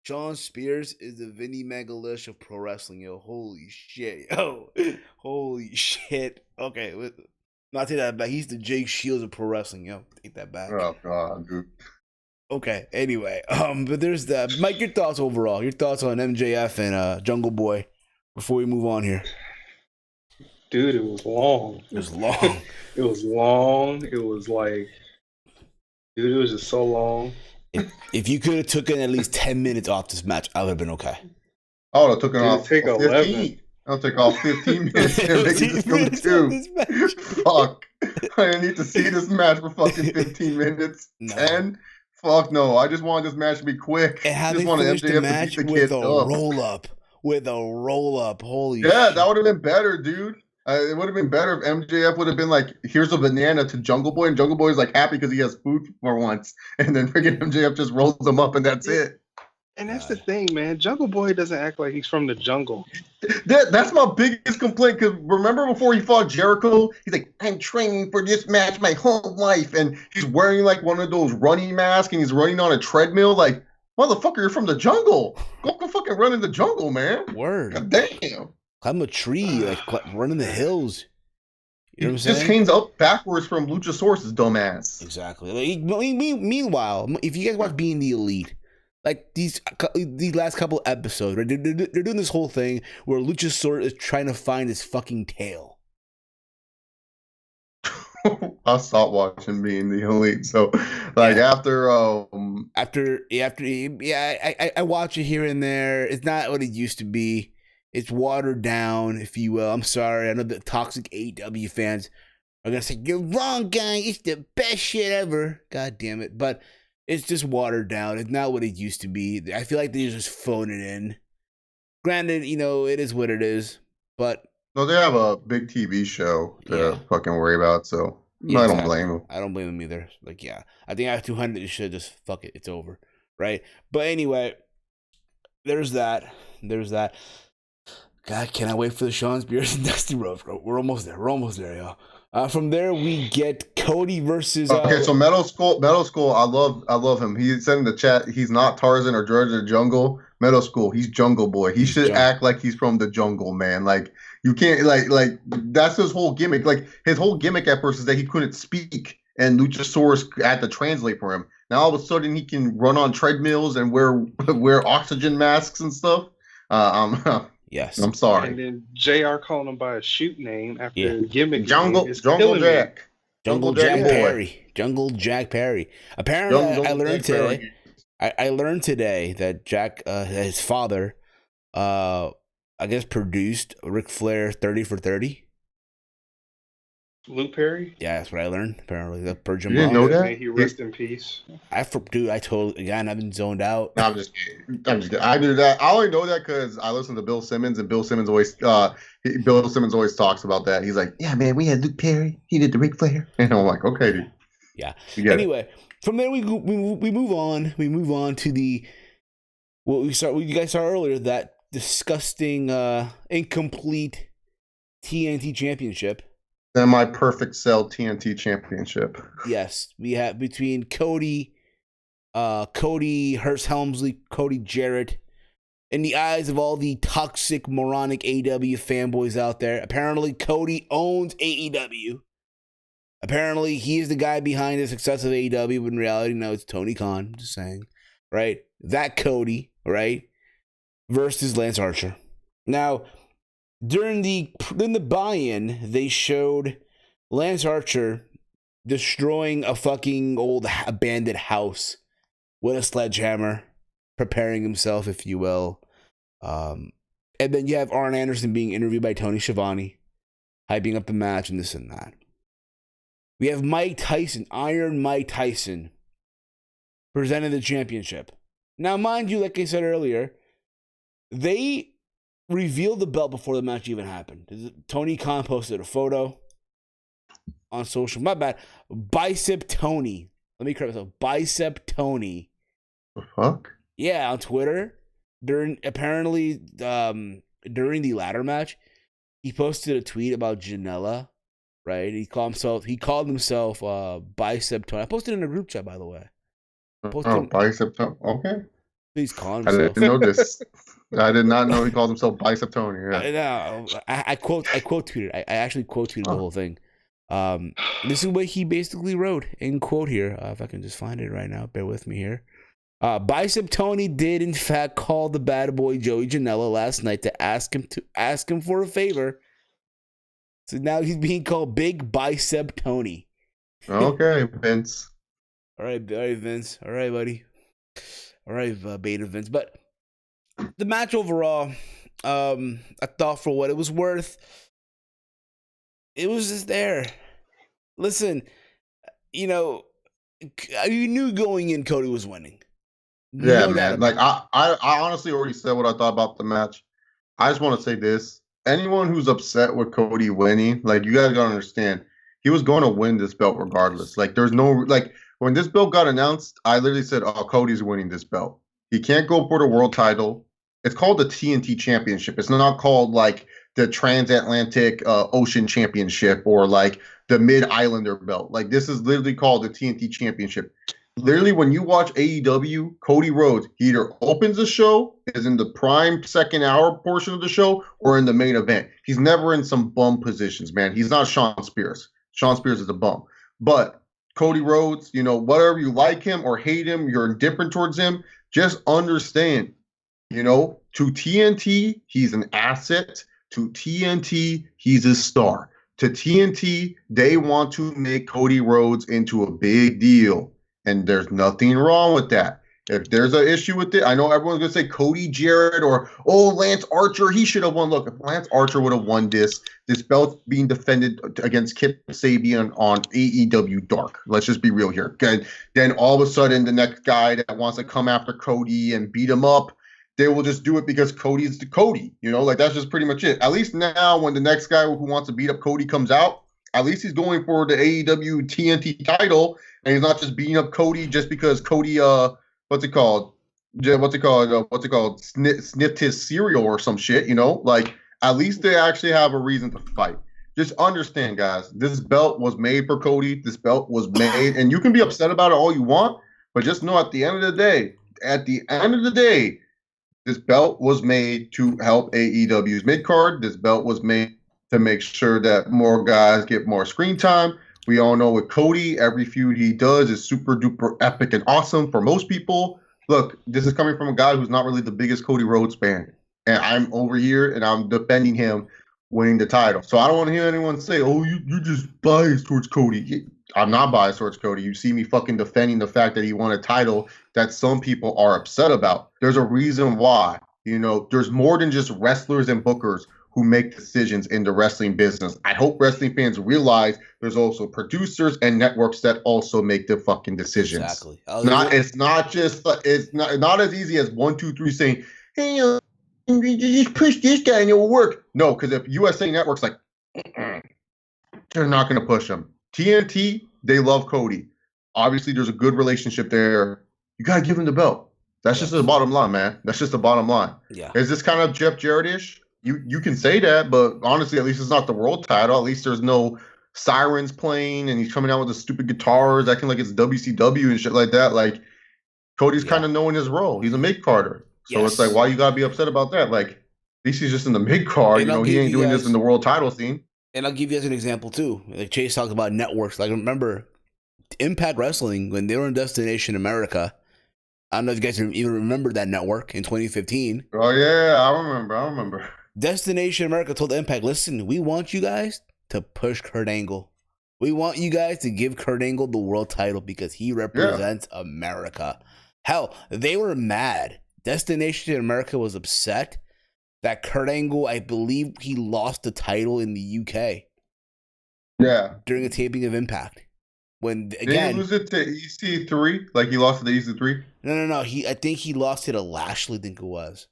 Sean Spears is the Vinny Magalish of pro wrestling, yo. Holy shit, yo. Holy shit. Okay, not take that back. He's the Jake Shields of pro wrestling, yo. Take that back. Oh God, dude. Okay. Anyway, but there's that. Mike, your thoughts overall? Your thoughts on MJF and Jungle Boy before we move on here? Dude, it was long. It was long. It was long. It was like, dude, it was just so long. If you could have taken at least 10 minutes off this match, I would have been okay. I would have taken off 15. 11. I'll take off 15 minutes and make it just go 2. Fuck. I didn't need to see this match for fucking 15 minutes. No. 10? Fuck no. I just wanted this match to be quick. And how just they finished the match with a roll-up. With a roll-up. Holy shit. Yeah, that would have been better, dude. It would have been better if MJF would have been like, here's a banana to Jungle Boy, and Jungle Boy is like happy because he has food for once. And then freaking MJF just rolls him up, and that's it. And that's the thing, man. Jungle Boy doesn't act like he's from the jungle. That's my biggest complaint. Because remember before he fought Jericho, he's like, I'm training for this match my whole life. And he's wearing like one of those running masks, and he's running on a treadmill. Like, motherfucker, you're from the jungle. Go fucking run in the jungle, man. Word. God damn. Climb a tree, like run in the hills. You know what I'm saying? Just hangs up backwards from Luchasaurus' dumbass. Exactly. Meanwhile, if you guys watch Being the Elite, like these last couple episodes, right, they're doing this whole thing where Luchasaurus is trying to find his fucking tail. I stopped watching Being the Elite, so like after I watch it here and there. It's not what it used to be. It's watered down, if you will. I'm sorry. I know the toxic AEW fans are going to say, you're wrong, guy. It's the best shit ever. God damn it. But it's just watered down. It's not what it used to be. I feel like they just phone it in. Granted, it is what it is. But no, they have a big TV show to fucking worry about, so I don't blame them. I don't blame them either. Like, yeah. I think after 200, you should just fuck it. It's over. Right? But anyway, there's that. God, can I wait for the Sean Spears and Dusty Rhodes, bro? We're almost there, y'all. From there, we get Cody versus. Okay, so Metal Skull, I love him. He said in the chat, he's not Tarzan or George of the Jungle. Metal Skull, he's Jungle Boy. He should act like he's from the jungle, man. Like you can't like that's his whole gimmick. Like his whole gimmick at first is that he couldn't speak, and Luchasaurus had to translate for him. Now all of a sudden he can run on treadmills and wear oxygen masks and stuff. Yes. I'm sorry. And then JR calling him by a shoot name after gimmick. Jungle Jack. Jungle Jack Perry. Jungle Jack Perry. Apparently, I learned today. I learned today that Jack, his father, I guess produced Ric Flair 30 for 30. Luke Perry? Yeah, that's what I learned. Apparently, the Persian. You didn't know that? May he rest in peace. I totally, again, I've been zoned out. No, I'm just kidding. I knew that. I only know that because I listen to Bill Simmons, and Bill Simmons always talks about that. He's like, "Yeah, man, we had Luke Perry. He did the Ric Flair," and I'm like, "Okay, dude." Yeah. Anyway, from there we move on. We move on to the what you guys saw earlier, that disgusting, incomplete TNT Championship. Semi-perfect cell TNT Championship. Yes, we have between Cody Hurst Helmsley, Cody Jarrett, in the eyes of all the toxic, moronic AEW fanboys out there. Apparently, Cody owns AEW. Apparently, he is the guy behind the success of AEW, but in reality, no, it's Tony Khan. Just saying, right? That Cody, right, versus Lance Archer. Now, during the buy-in, they showed Lance Archer destroying a fucking old abandoned house with a sledgehammer, preparing himself, if you will. And then you have Arn Anderson being interviewed by Tony Schiavone, hyping up the match and this and that. We have Mike Tyson, Iron Mike Tyson, presenting the championship. Now, mind you, like I said earlier, they revealed the belt before the match even happened. Tony Khan posted a photo on social. My bad. Bicep Tony. Let me correct myself. Bicep Tony. The fuck? Yeah, on Twitter. During the ladder match, he posted a tweet about Janela. Right? He called himself Bicep Tony. I posted in a group chat, by the way. Bicep Tony. Okay. He's calling himself. I didn't know this. I did not know he called himself Bicep Tony. Yeah. I quote tweeted. I actually quote tweeted the whole thing. This is what he basically wrote in quote here. If I can just find it right now, bear with me here. Bicep Tony did in fact call the bad boy Joey Janela last night to ask him for a favor. So now he's being called Big Bicep Tony. Okay, Vince. All right, Vince. All right, buddy. All right, Beta Vince. But the match overall, I thought for what it was worth, it was just there. Listen, you knew going in Cody was winning. Yeah, man. Like I honestly already said what I thought about the match. I just want to say this. Anyone who's upset with Cody winning, like, you guys gotta understand, he was going to win this belt regardless. Like, there's no, like, when this belt got announced, I literally said, "Oh, Cody's winning this belt. He can't go for the world title. It's called the TNT Championship. It's not called like the Transatlantic Ocean Championship or like the Mid-Islander belt. Like, this is literally called the TNT Championship." Literally, when you watch AEW, Cody Rhodes, he either opens the show, is in the prime second hour portion of the show, or in the main event. He's never in some bum positions, man. He's not Shawn Spears. Shawn Spears is a bum. But Cody Rhodes, whatever you like him or hate him, you're indifferent towards him, just understand, to TNT, he's an asset. To TNT, he's a star. To TNT, they want to make Cody Rhodes into a big deal. And there's nothing wrong with that. If there's an issue with it, I know everyone's gonna say Cody Jarrett or Lance Archer, he should have won. Look, if Lance Archer would have won this belt's being defended against Kip Sabian on AEW Dark. Let's just be real here. Okay? Then all of a sudden, the next guy that wants to come after Cody and beat him up, they will just do it because Cody's the Cody. Like that's just pretty much it. At least now, when the next guy who wants to beat up Cody comes out, at least he's going for the AEW TNT title, and he's not just beating up Cody just because Cody what's it called? Sniffed his cereal or some shit, Like, at least they actually have a reason to fight. Just understand, guys, this belt was made for Cody. This belt was made, and you can be upset about it all you want, but just know at the end of the day, this belt was made to help AEW's mid-card. This belt was made to make sure that more guys get more screen time. We all know with Cody, every feud he does is super duper epic and awesome for most people. Look, this is coming from a guy who's not really the biggest Cody Rhodes fan. And I'm over here and I'm defending him winning the title. So I don't want to hear anyone say, oh, you're just biased towards Cody. I'm not biased towards Cody. You see me fucking defending the fact that he won a title that some people are upset about. There's a reason why. There's more than just wrestlers and bookers who make decisions in the wrestling business. I hope wrestling fans realize there's also producers and networks that also make the fucking decisions. Exactly. It's not as easy as 1, 2, 3 saying, hey, you just push this guy and it will work. No, because if USA Network's like, they're not going to push him. TNT, they love Cody. Obviously, there's a good relationship there. You got to give him the belt. That's just the bottom line, man. That's just the bottom line. Yeah. Is this kind of Jeff Jarrett-ish? You can say that, but honestly, at least it's not the world title. At least there's no sirens playing, and he's coming out with the stupid guitars, acting like it's WCW and shit like that. Like, Cody's kind of knowing his role. He's a mid-carder. So it's like, why you got to be upset about that? Like, at least he's just in the mid-card. He ain't doing this in the world title scene. And I'll give you as an example, too. Like, Chase talked about networks. Like, remember, Impact Wrestling, when they were in Destination America, I don't know if you guys even remember that network in 2015. Oh, yeah, I remember. Destination America told Impact, listen, we want you guys to push Kurt Angle. We want you guys to give Kurt Angle the world title because he represents America. Hell, they were mad. Destination America was upset that Kurt Angle, I believe he lost the title in the UK. Yeah. During a taping of Impact. When again, did he lose it to EC3? Like, he lost it to EC3? No. I think he lost it to Lashley, I think it was.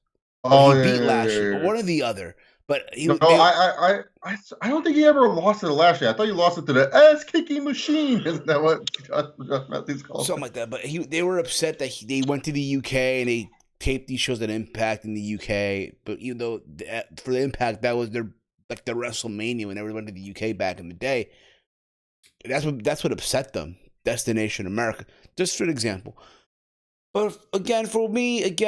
Oh, he beat Lashley, or one or the other. But I don't think he ever lost it to Lashley. I thought he lost it to the ass-kicking machine. Isn't that what Matthew's called? Something like that. But they were upset that they went to the UK and they taped these shows at Impact in the UK. But even though for the Impact, that was their WrestleMania when everyone went to the UK back in the day. That's what upset them. Destination America, just for an example. But again, for me, it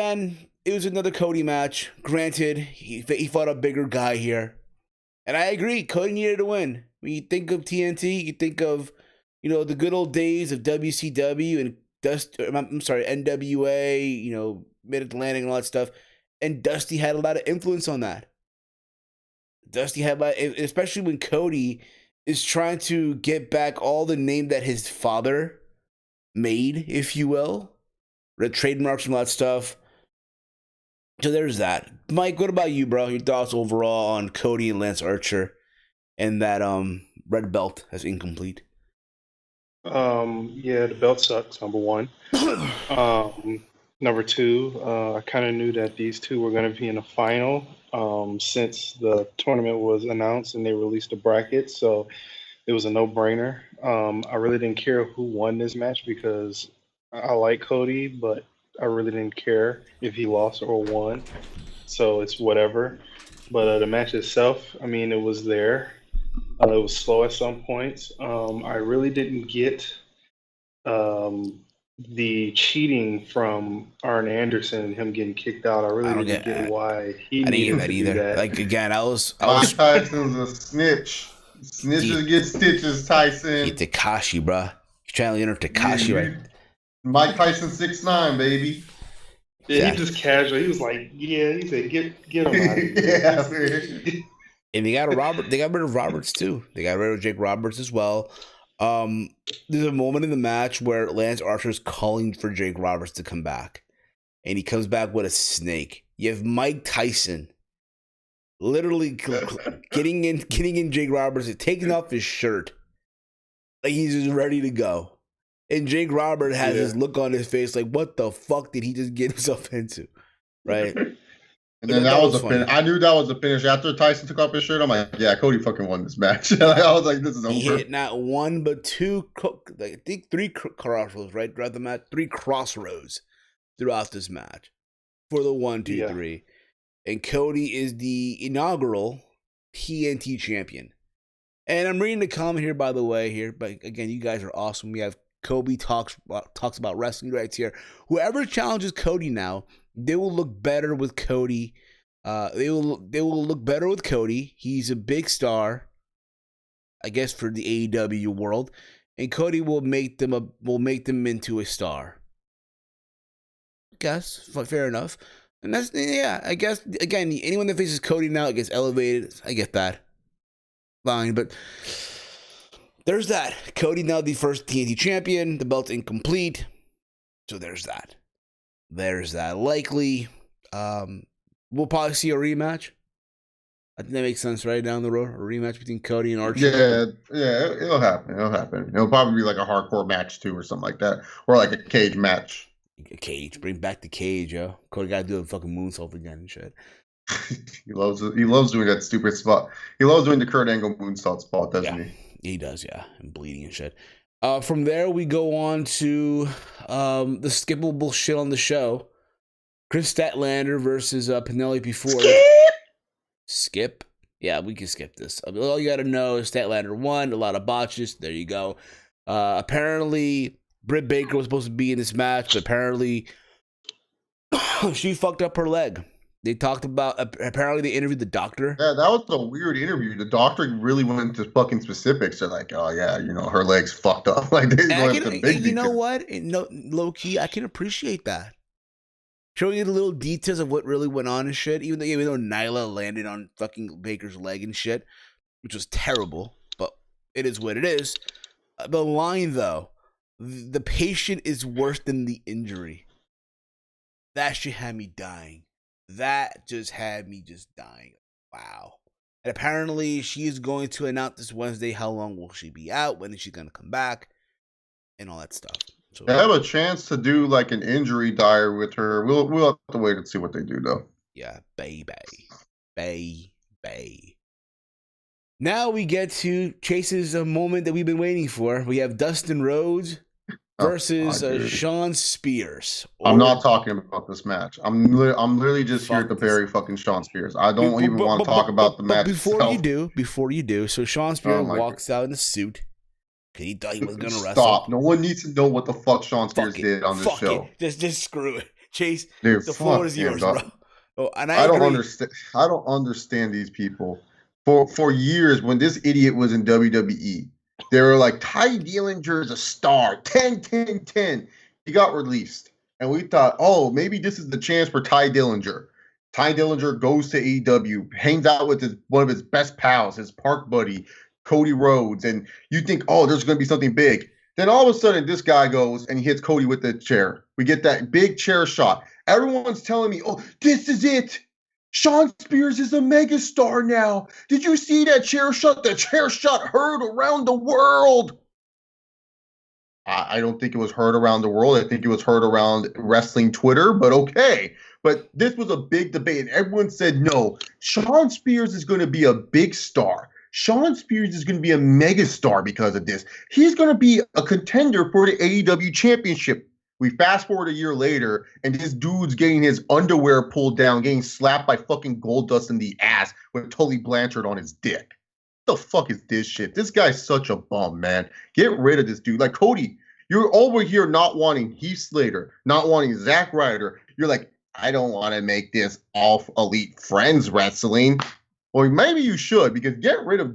was another Cody match. Granted, he fought a bigger guy here. And I agree, Cody needed to win. When you think of TNT, you think of, the good old days of WCW and NWA, Mid-Atlantic and all that stuff. And Dusty had a lot of influence on that. Especially when Cody is trying to get back all the name that his father made, if you will. The trademarks and all that stuff. So there's that. Mike, what about you, bro? Your thoughts overall on Cody and Lance Archer and that red belt as incomplete? The belt sucks, number one. Number two, I kind of knew that these two were going to be in the final since the tournament was announced and they released the bracket. So it was a no-brainer. I really didn't care who won this match because I like Cody, but I really didn't care if he lost or won. So it's whatever. But the match itself, it was there. It was slow at some points. I really didn't get the cheating from Arn Anderson and him getting kicked out. I really didn't get why he needed to do that. Like, again, I was Tyson's a snitch. Snitches get stitches, Tyson. He Tekashi, bro. You're trying to enter Tekashi, right? Mike Tyson 6'9", baby. Yeah, he just casual. He was like, he said, get him out of here. And they got rid of Roberts too. They got rid of Jake Roberts as well. There's a moment in the match where Lance Archer's calling for Jake Roberts to come back, and he comes back with a snake. You have Mike Tyson literally getting in Jake Roberts, taking off his shirt, like he's just ready to go. And Jake Roberts has this look on his face, like, what the fuck did he just get himself into? Right? And then that was the finish. I knew that was the finish. After Tyson took off his shirt, I'm like, yeah, Cody fucking won this match. I was like, this is over. He hit not one, but two, I think 3 crossroads, right? Throughout the match, 3 crossroads throughout this match for the 1, 2, 3. And Cody is the inaugural TNT champion. And I'm reading the comment here, by the way, here. But again, you guys are awesome. We have Kobe talks about wrestling rights here. Whoever challenges Cody now, they will look better with Cody. They will look better with Cody. He's a big star, I guess, for the AEW world, and Cody will make them into a star. I guess fair enough. And that's, I guess, again, anyone that faces Cody now gets elevated. I get that. Fine, but there's that. Cody now the first TNT champion. The belt's incomplete. So there's that. Likely, we'll probably see a rematch. I think that makes sense right down the road. A rematch between Cody and Archer. Yeah, it'll happen. It'll probably be like a hardcore match too or something like that. Or like a cage match. A cage. Bring back the cage, yo. Cody got to do a fucking moonsault again and shit. He loves doing that stupid spot. He loves doing the Kurt Angle moonsault spot, doesn't he? He does, yeah. And bleeding and shit. From there, we go on to the skippable shit on the show. Chris Statlander versus Penelope Ford. Skip? Yeah, we can skip this. I mean, all you got to know is Statlander won. A lot of botches. There you go. Apparently, Britt Baker was supposed to be in this match, but apparently she fucked up her leg. They talked about, apparently they interviewed the doctor. Yeah, that was a weird interview. The doctor really went into fucking specifics. They're like, oh yeah, her leg's fucked up. Like, they went into big you know what? Low key, I can appreciate that. Showing you the little details of what really went on and shit. Even though Nyla landed on fucking Baker's leg and shit, which was terrible, but it is what it is. The line though, the patient is worse than the injury. That shit had me dying. That just had me just dying. Wow. And apparently she is going to announce this Wednesday how long will she be out, when is she going to come back, and all that stuff. So they have a chance to do like an injury diary with her. We'll have to wait and see what they do though. Yeah, baby. Now we get to Chase's moment that we've been waiting for. We have Dustin Rhodes versus Sean Spears. I'm not talking about this match. I'm literally just here to bury fucking Sean Spears. I don't even want to talk about the match. Before you do, so Sean Spears walks out in a suit. He thought he was going to wrestle. Stop. No one needs to know what the fuck Sean Spears did on this show. Just screw it. Chase, dude, the floor is yours, bro. Oh, and I don't understand. I don't understand these people. For years, when this idiot was in WWE, they were like, Tye Dillinger is a star. 10, 10, 10. He got released. And we thought, oh, maybe this is the chance for Tye Dillinger. Tye Dillinger goes to AEW, hangs out with one of his best pals, his park buddy, Cody Rhodes. And you think, oh, there's going to be something big. Then all of a sudden, this guy goes and he hits Cody with the chair. We get that big chair shot. Everyone's telling me, oh, this is it. Sean Spears is a megastar now. Did you see that chair shot? The chair shot heard around the world. I don't think it was heard around the world. I think it was heard around wrestling Twitter, but okay. But this was a big debate, and everyone said, no, Sean Spears is going to be a big star. Sean Spears is going to be a megastar because of this. He's going to be a contender for the AEW championship. We fast forward a year later, and this dude's getting his underwear pulled down, getting slapped by fucking Goldust in the ass with Tully Blanchard on his dick. What the fuck is this shit? This guy's such a bum, man. Get rid of this dude. Like, Cody, you're over here not wanting Heath Slater, not wanting Zack Ryder. You're like, I don't want to make this all elite friends wrestling. Well, maybe you should, because get rid of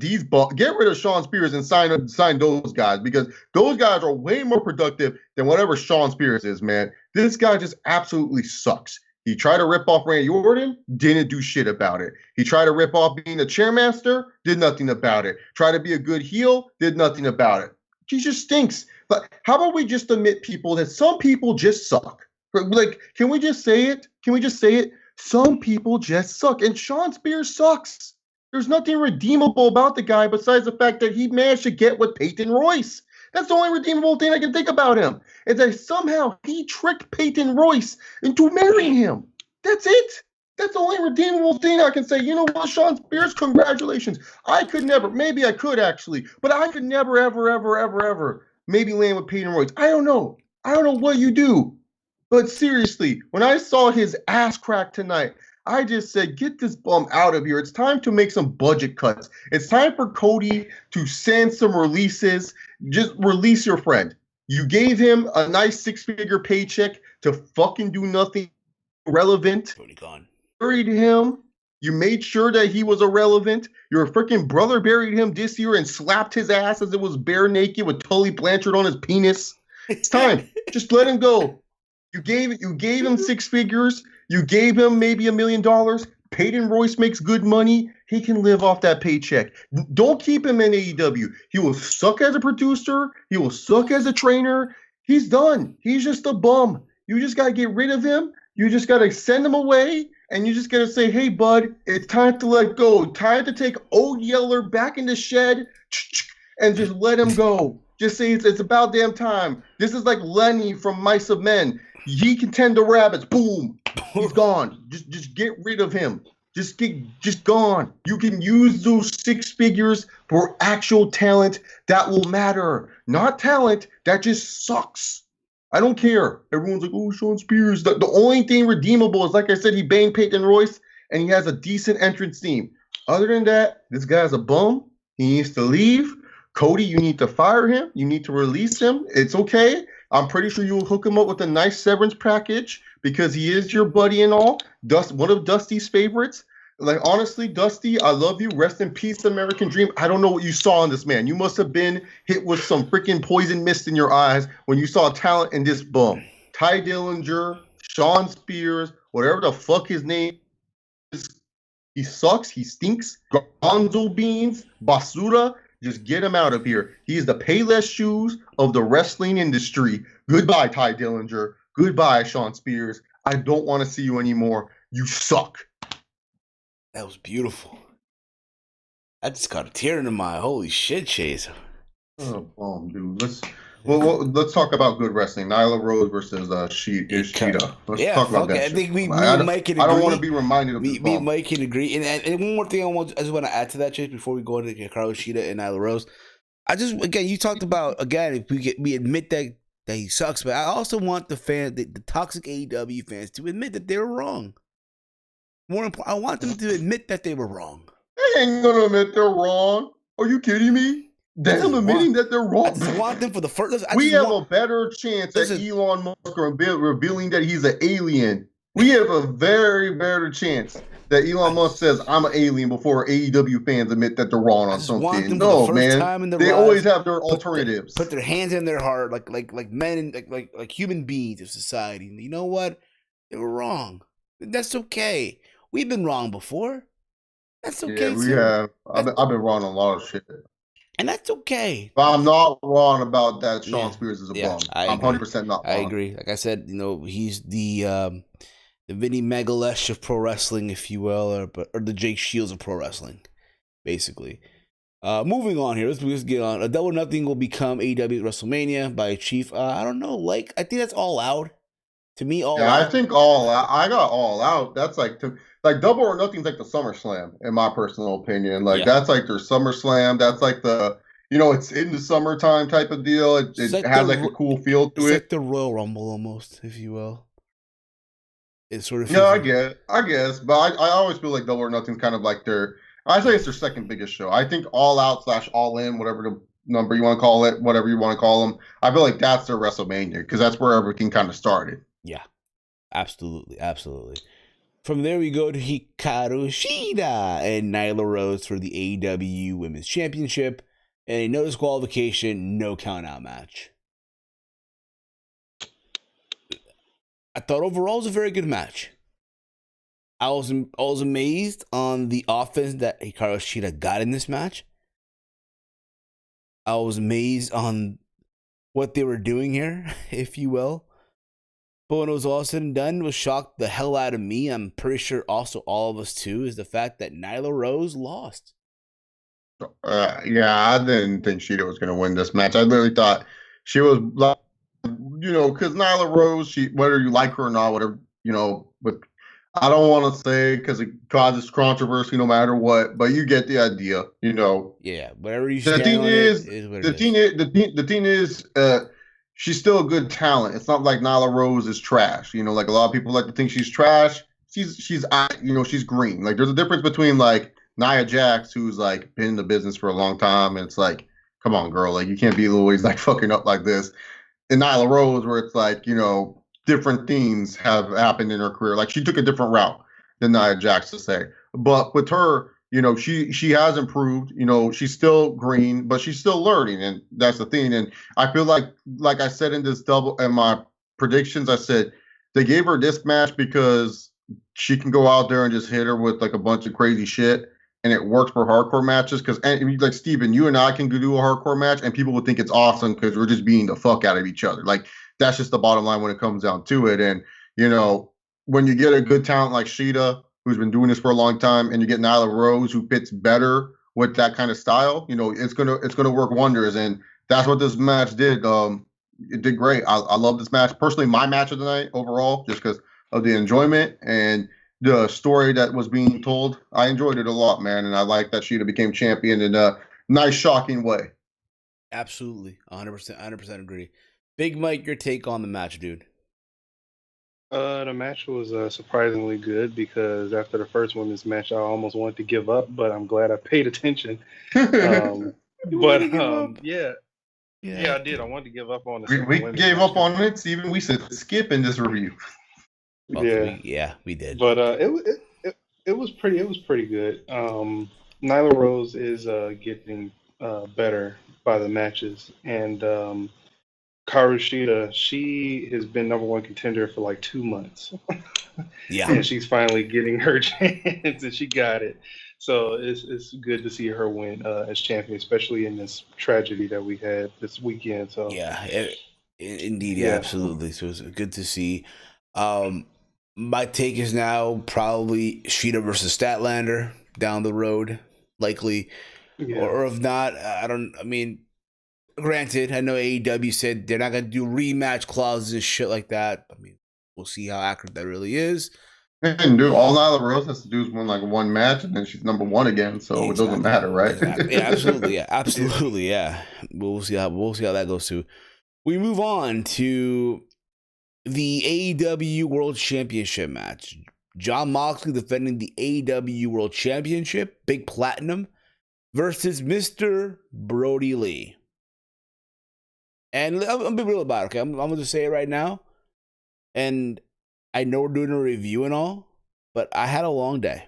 Sean Spears and sign those guys, because those guys are way more productive than whatever Sean Spears is, man. This guy just absolutely sucks. He tried to rip off Randy Orton, didn't do shit about it. He tried to rip off being a chairmaster, did nothing about it. Tried to be a good heel, did nothing about it. She just stinks. But how about we just admit people that some people just suck? Like, can we just say it? Can we just say it? Some people just suck. And Sean Spears sucks. There's nothing redeemable about the guy besides the fact that he managed to get with Peyton Royce. That's the only redeemable thing I can think about him. Is that somehow he tricked Peyton Royce into marrying him. That's it. That's the only redeemable thing I can say. You know what, Sean Spears, congratulations. I could never, maybe I could actually, but I could never, ever maybe land with Peyton Royce. I don't know. I don't know what you do. But seriously, when I saw his ass crack tonight, I just said, get this bum out of here. It's time to make some budget cuts. It's time for Cody to send some releases. Just release your friend. You gave him a nice 6-figure paycheck to fucking do nothing relevant. Cody gone. Buried him. You made sure that he was irrelevant. Your freaking brother buried him this year and slapped his ass as it was bare naked with Tully Blanchard on his penis. It's time. Just let him go. You gave him 6 figures. You gave him maybe $1 million. Peyton Royce makes good money. He can live off that paycheck. Don't keep him in AEW. He will suck as a producer. He will suck as a trainer. He's done. He's just a bum. You just got to get rid of him. You just got to send him away. And you just got to say, hey, bud, it's time to let go. Time to take Old Yeller back in the shed and just let him go. Just say it's about damn time. This is like Lenny from Mice of Men. He can tend to rabbits. Boom. He's gone. Just get rid of him. Just gone. You can use those 6 figures for actual talent that will matter. Not talent that just sucks. I don't care. Everyone's like, oh, Sean Spears. The only thing redeemable is, like I said, he banged Peyton Royce and he has a decent entrance theme. Other than that, this guy's a bum. He needs to leave. Cody, you need to fire him. You need to release him. It's okay. I'm pretty sure you'll hook him up with a nice severance package because he is your buddy and all. One of Dusty's favorites. Like, honestly, Dusty, I love you. Rest in peace, American Dream. I don't know what you saw in this man. You must have been hit with some freaking poison mist in your eyes when you saw talent in this bum. Tye Dillinger, Sean Spears, whatever the fuck his name is. He sucks. He stinks. Gonzo Beans, Basura. Just get him out of here. He is the Payless shoes of the wrestling industry. Goodbye, Tye Dillinger. Goodbye, Sean Spears. I don't want to see you anymore. You suck. That was beautiful. I just got a tear into my holy shit, Chase. Oh, dude. Let's talk about good wrestling. Nyla Rose versus Shida. Let's talk about that. I think me I and Mike can agree. I don't want to be reminded of this. Me and Mike can agree. And one more thing I just want to add to that, Chase, before we go into Carlos Shida and Nyla Rose. Again, you talked about, again, if we admit that he sucks, but I also want the toxic AEW fans to admit that they were wrong. More important, I want them to admit that they were wrong. They ain't gonna admit they're wrong. Are you kidding me? Them admitting that they're wrong. I just want them for the first. We have a better chance at Elon Musk revealing that he's an alien. We have a very better chance that Elon Musk says I'm an alien before AEW fans admit that they're wrong on something. No, man. They always have their alternatives. Put their hands in their heart, like men, like human beings of society. You know what? They were wrong. That's okay. We've been wrong before. That's okay. Yeah, we have. I've been wrong on a lot of shit. And that's okay. But I'm not wrong about that. Sean Spears is a bum. I'm 100% not wrong. I agree. Like I said, he's the Vinny Megalesh of pro wrestling, if you will, or the Jake Shields of pro wrestling, basically. Moving on here, let's get on. A Double or Nothing will become AEW WrestleMania by Chief. I don't know. I think that's All Out. To me, All Out. I think All Out. I got All Out. That's like Double or Nothing's like the SummerSlam, in my personal opinion. That's like their SummerSlam. That's like the, it's in the summertime type of deal. It has like a cool feel to it. It's like the Royal Rumble almost, if you will. It sort of. Yeah, I guess. But I always feel like Double or Nothing's kind of like I say it's their second biggest show. I think All Out / All In, whatever the number you want to call it, whatever you want to call them. I feel like that's their WrestleMania because that's where everything kind of started. Yeah, absolutely. From there, we go to Hikaru Shida and Nyla Rose for the AEW Women's Championship and a no disqualification, no count out match. I thought overall it was a very good match. I was amazed on the offense that Hikaru Shida got in this match. I was amazed on what they were doing here, if you will. But when it was all said and done, what shocked the hell out of me, I'm pretty sure also all of us too, is the fact that Nyla Rose lost. Yeah, I didn't think Sheeta was going to win this match. I literally thought she was, like, because Nyla Rose, whether you like her or not, whatever, but I don't want to say because it causes controversy no matter what, but you get the idea, Yeah, whatever you The stand thing on is, it is what the it thing is. is, the thing is, she's still a good talent. It's not like Nyla Rose is trash. Like a lot of people like to think she's trash. She's green. Like there's a difference between like Nia Jax, who's like been in the business for a long time, and it's like, come on, girl, like you can't be always like fucking up like this. And Nyla Rose, where it's like, different things have happened in her career. Like she took a different route than Nia Jax to say. But with her, she has improved. She's still green, but she's still learning, and that's the thing. And I feel like I said in this double in my predictions, I said they gave her this match because she can go out there and just hit her with like a bunch of crazy shit, and it works for hardcore matches. Because like Steven, you and I can do a hardcore match, and people would think it's awesome because we're just beating the fuck out of each other. Like that's just the bottom line when it comes down to it. And when you get a good talent like Sheeta, who's been doing this for a long time, and you get Nyla Rose, who fits better with that kind of style, it's gonna work wonders. And that's what this match did. It did great. I love this match. Personally, my match of the night overall, just because of the enjoyment and the story that was being told. I enjoyed it a lot, man, and I like that Sheeta became champion in a nice, shocking way. Absolutely, 100% agree. Big Mike, your take on the match, dude? The match was surprisingly good because after the first women's match, I almost wanted to give up, but I'm glad I paid attention. Yeah, I did. I wanted to give up on the we women's gave match. up on it, Steven. We said skip in this review. We did. But it was pretty good. Nyla Rose is getting better by the matches, and Karu Shida, she has been number one contender for like 2 months. Yeah. And she's finally getting her chance, and she got it. So it's good to see her win as champion, especially in this tragedy that we had this weekend. So yeah, indeed, yeah, absolutely. So it's good to see. My take is now probably Sheeta versus Statlander down the road, likely, or if not, I mean, granted, I know AEW said they're not gonna do rematch clauses and shit like that. I mean, we'll see how accurate that really is. And dude, all Nyla Rose has to do is win like one match, and then she's number one again. So It doesn't matter, right? Exactly. Yeah, absolutely. Yeah, absolutely. Yeah. We'll see how that goes too. We move on to the AEW World Championship match. Jon Moxley defending the AEW World Championship, Big Platinum, versus Mr. Brody Lee. And I'm be real about it, okay? I'm going to just say it right now. And I know we're doing a review and all, but I had a long day.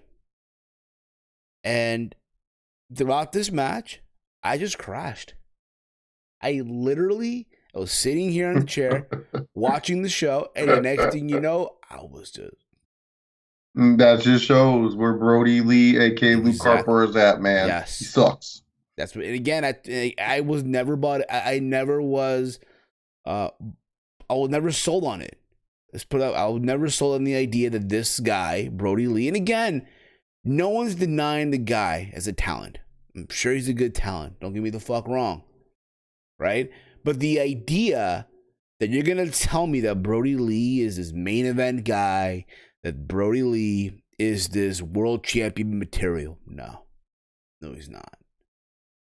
And throughout this match, I just crashed. I was sitting here in the chair, watching the show, and the next thing you know, I was just... That just shows where Brody Lee, a.k.a. Luke Harper, is at, man. Yes. He sucks. That's what, and again, I was never bought. I never was. I was never sold on it. Let's put it out. I was never sold on the idea that this guy, Brody Lee, and again, no one's denying the guy as a talent. I'm sure he's a good talent. Don't get me the fuck wrong, right? But the idea that you're gonna tell me that Brody Lee is this main event guy, that Brody Lee is this world champion material, no, he's not.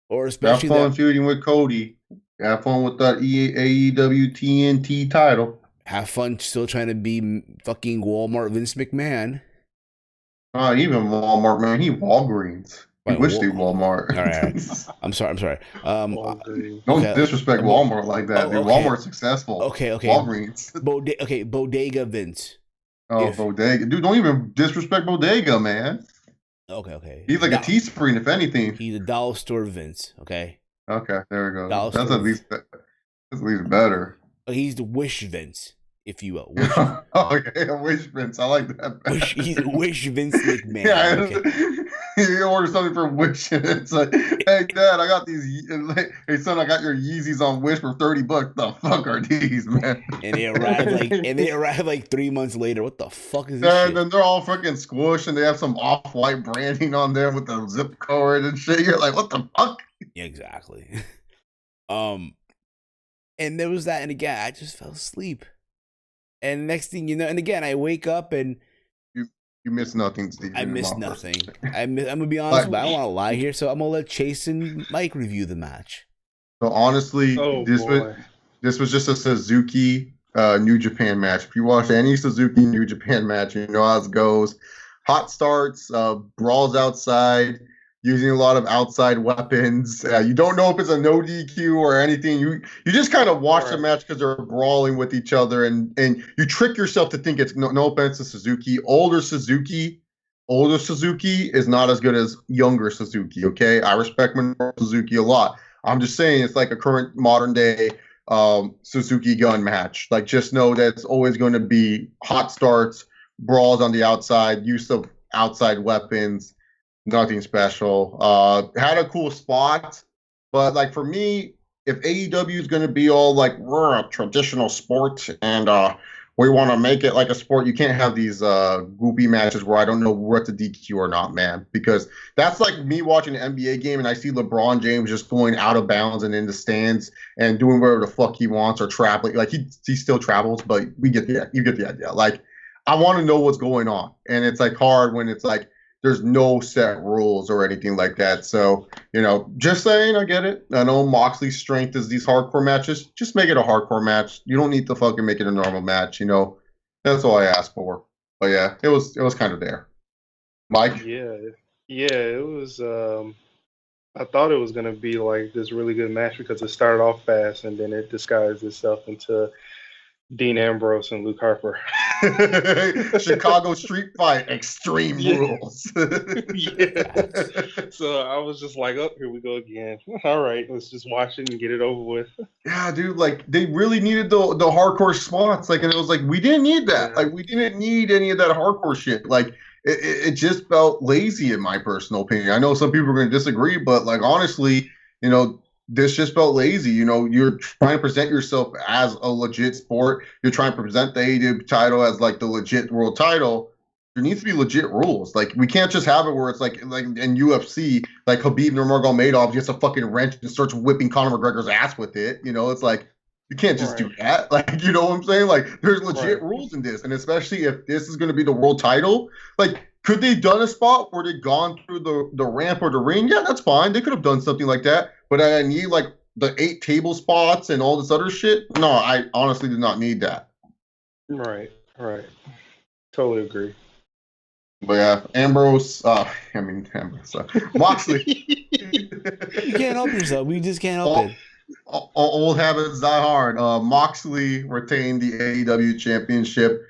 Or especially have fun feuding with Cody. Have fun with that AEW TNT title. Have fun still trying to be fucking Walmart Vince McMahon. Even Walmart, man. He Walgreens. He wished he Walmart. All right. I'm sorry. Don't disrespect Walmart like that, dude. Walmart's successful. Okay. Walgreens. Bodega Vince. Bodega. Dude, don't even disrespect Bodega, man. Okay. He's like a Teespring, if anything. He's a dollar store Vince, okay? Okay, there we go. That's at least better. He's the Wish Vince, if you will. Okay, Wish Vince. I like that. He's Wish Vince McMahon. You order something from Wish, and it's like, hey Dad, I got these. Hey son, I got your Yeezys on Wish for $30. The fuck are these, man? And they arrive like 3 months later. What the fuck is this And shit? then they're all freaking squished, and they have some off-white branding on there with the zip cord and shit. You're like, what the fuck? Yeah, exactly. And there was that, and again, I just fell asleep. And next thing you know, and again, I wake up and You miss nothing, Steve. I missed nothing. I'm gonna be honest, but I don't want to lie here, so I'm gonna let Chase and Mike review the match. So honestly, Oh this boy. was just a Suzuki New Japan match. If you watch any Suzuki New Japan match, you know how it goes. Hot starts, brawls outside, using a lot of outside weapons. You don't know if it's a no DQ or anything. You just kind of watch the match because they're brawling with each other, and you trick yourself to think it's no offense to Suzuki. Older Suzuki is not as good as younger Suzuki. Okay, I respect Suzuki a lot. I'm just saying it's like a current modern day Suzuki gun match. Like, just know that it's always going to be hot starts, brawls on the outside, use of outside weapons, nothing special. Had a cool spot, but like for me, if AEW is going to be all like we're a traditional sport and we want to make it like a sport, you can't have these goopy matches where I don't know what's a DQ or not, man. Because that's like me watching an NBA game and I see LeBron James just going out of bounds and in the stands and doing whatever the fuck he wants or traveling. Like he still travels, but you get the idea. Like, I want to know what's going on, and it's like hard when it's like there's no set rules or anything like that. So, just saying, I get it. I know Moxley's strength is these hardcore matches. Just make it a hardcore match. You don't need to fucking make it a normal match. That's all I asked for. But yeah, it was kind of there. Mike? Yeah, it was. I thought it was gonna be like this really good match because it started off fast and then it disguised itself into Dean Ambrose and Luke Harper. Chicago street fight, extreme rules. Yeah. So I was just like, oh, here we go again. All right, let's just watch it and get it over with. Yeah, dude, like they really needed the hardcore spots. Like, and it was like, we didn't need that. Like, we didn't need any of that hardcore shit. Like, it just felt lazy in my personal opinion. I know some people are going to disagree, but like, honestly, this just felt lazy. You're trying to present yourself as a legit sport. You're trying to present the AEW title as like the legit world title. There needs to be legit rules. Like, we can't just have it where it's like in UFC, like Khabib Nurmagomedov gets a fucking wrench and starts whipping Conor McGregor's ass with it. It's like, you can't just do that. Like, you know what I'm saying? Like, there's legit rules in this, and especially if this is going to be the world title, like, could they have done a spot where they'd gone through the ramp or the ring? Yeah, that's fine. They could have done something like that. But I need like the 8 table spots and all this other shit. No, I honestly did not need that. Right. Totally agree. But yeah, Ambrose. Moxley. You can't help yourself. We just can't help it. Old habits die hard. Moxley retained the AEW championship.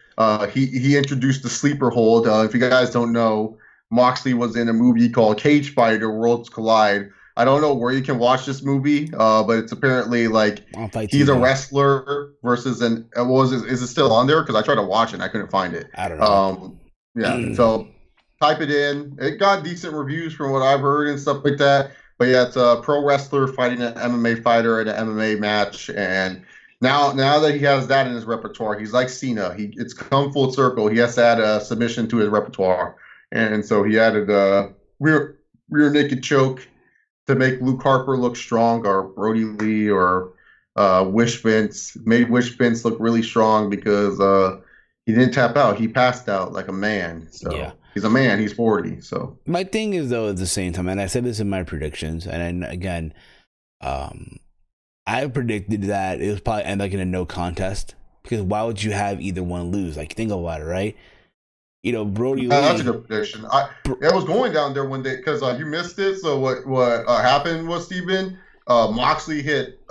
He introduced the sleeper hold. If you guys don't know, Moxley was in a movie called Cage Fighter: Worlds Collide. I don't know where you can watch this movie, but it's apparently like he's a wrestler versus is it still on there? Because I tried to watch it and I couldn't find it. I don't know. Yeah, so type it in. It got decent reviews from what I've heard and stuff like that. But yeah, it's a pro wrestler fighting an MMA fighter in an MMA match, and now that he has that in his repertoire, he's like Cena. It's come full circle. He has to add a submission to his repertoire, and so he added a rear naked choke to make Luke Harper look strong, or Brody Lee, or Wish Vince. Made Wish Vince look really strong because he didn't tap out. He passed out like a man. So yeah. He's a man. He's 40. So my thing is, though, at the same time, and I said this in my predictions, and then again, I predicted that it was probably end like in a no contest, because why would you have either one lose? Like, think about it, right? Brody Lee. That's a good prediction. I was going down there one day because you missed it. So what happened was, Steven, Moxley hit